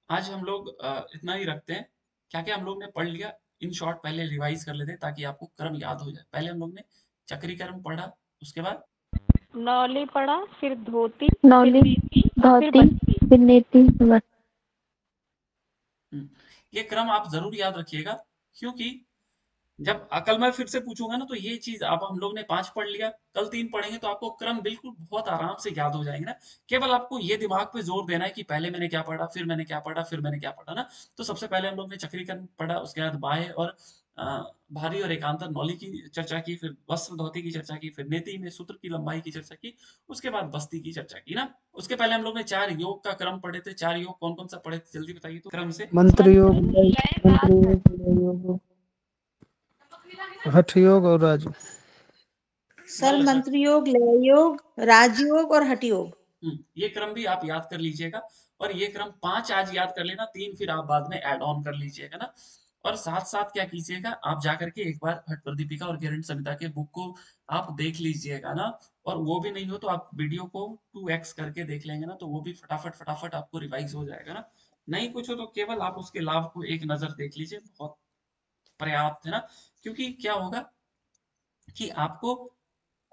आज हम लोग इतना ही रखते हैं। क्या क्या हम लोग ने पढ़ लिया इन शॉर्ट पहले रिवाइज कर लेते हैं ताकि आपको क्रम याद हो जाए। पहले हम लोग ने चक्री कर्म पढ़ा, उसके बाद नौली पड़ा, फिर धोती, नौली, फिर नेती, और फिर धोती, बस्ती। फिर नेति, बस। ये क्रम आप जरूर याद रखिएगा, क्योंकि जब कल मैं फिर से पूछूंगा ना तो ये चीज आप हम लोग ने 5 पढ़ लिया, कल 3 पढ़ेंगे तो आपको क्रम बिल्कुल बहुत आराम से याद हो जाएंगे ना। केवल आपको ये दिमाग पे जोर देना है कि पहले मैंने क्या पढ़ा, फिर मैंने क्या पढ़ा, फिर मैंने क्या पढ़ा ना। तो सबसे पहले हम लोग ने चक्रीकरण पढ़ा, उसके बाद बाह्य और भारी और एकांतर नौली की चर्चा की, फिर वस्त्र धोती की चर्चा की, फिर नेति में सूत्र की लंबाई की चर्चा की, उसके बाद बस्ती की चर्चा की ना। उसके पहले हम लोग ने 4 योग का क्रम पढ़े थे। 4 योग कौन कौन सा पढ़े थे जल्दी बताइए तो क्रम से। मंत्र योग, लय, मंत्र योग, लय योग, हठ योग और राज। सर मंत्र योग, लय योग, राजयोग और हठ योग। ये क्रम भी आप याद कर लीजिएगा, और ये क्रम 5 आज याद कर लेना, 3 फिर आप बाद में ऐड ऑन कर लीजिएगा ना। और साथ साथ क्या कीजिएगा, आप जाकर के एक बार हठ प्रदीपिका और गेरंट संहिता के बुक को आप देख लीजिएगा ना। और वो भी नहीं हो तो आप वीडियो को 2x करके देख लेंगे ना, तो वो भी फटाफट फटाफट आपको रिवाइज हो जाएगा ना। नहीं कुछ हो तो केवल आप उसके लाभ को एक नजर देख लीजिए, बहुत पर्याप्त है ना। क्योंकि क्या होगा कि आपको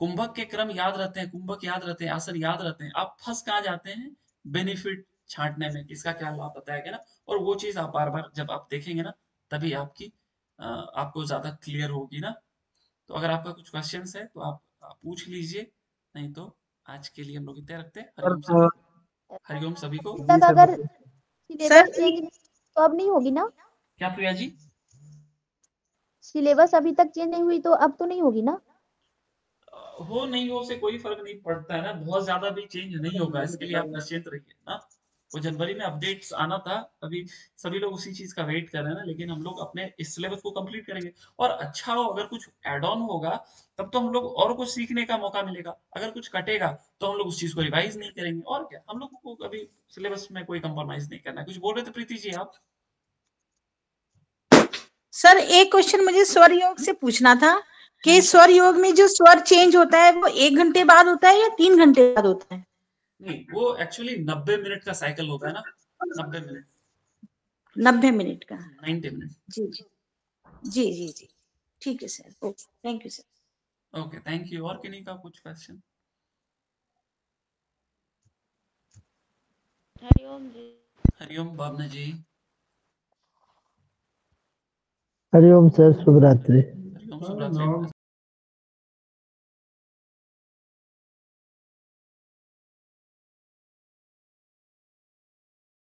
कुंभक के क्रम याद रहते हैं, कुंभक याद रहते हैं, आसन याद रहते हैं, आप फंस कहाँ जाते हैं? बेनिफिट छांटने में, किसका क्या लाभ बताया गया ना। और वो चीज आप बार बार जब आप देखेंगे ना तभी आपको ज्यादा क्लियर होगी ना। तो अगर आपका कुछ क्वेश्चन है तो आप पूछ लीजिए, नहीं तो आज के लिए हम लोग इतना रखते हैं। हरिओम सभी को, हरिओम सभी को। तक अगर सर सिलेबस चेंज तो अब नहीं होगी ना? क्या प्रिया जी? सिलेबस अभी तक चेंज नहीं हुई तो अब तो नहीं होगी ना? हो नहीं हो से कोई फर्क नहीं पड़ता है ना, बहुत ज्यादा भी चेंज नहीं होगा, इसके लिए आप निश्चिंत रहिए ना। वो जनवरी में अपडेट्स आना था, अभी सभी लोग उसी चीज का वेट कर रहे हैं ना, लेकिन हम लोग अपने इस सिलेबस को कंप्लीट करेंगे। और अच्छा हो अगर कुछ एड ऑन होगा तब तो हम लोग और कुछ सीखने का मौका मिलेगा, अगर कुछ कटेगा तो हम लोग उस चीज को रिवाइज नहीं करेंगे। और क्या, हम लोग को अभी सिलेबस में कोई कंप्रोमाइज नहीं करना है। कुछ बोल रहे थे प्रीति जी आप? सर एक क्वेश्चन मुझे स्वर योग से पूछना था कि स्वर योग में जो स्वर चेंज होता है वो 1 घंटे बाद होता है या 3 घंटे बाद होता है? नहीं, वो एक्चुअली 90 मिनट का साइकिल होता है ना, 90 मिनट, 90 मिनट का। 90 मिनट। जी जी जी जी, ठीक है sir, okay, thank you sir. Okay, thank you. और किन्हीं का कुछ क्वेश्चन? हरिओम जी। हरिओम भावना जी। हरिओम सर, शुभ रात्रि। हरिओम, शुभ रात्रि।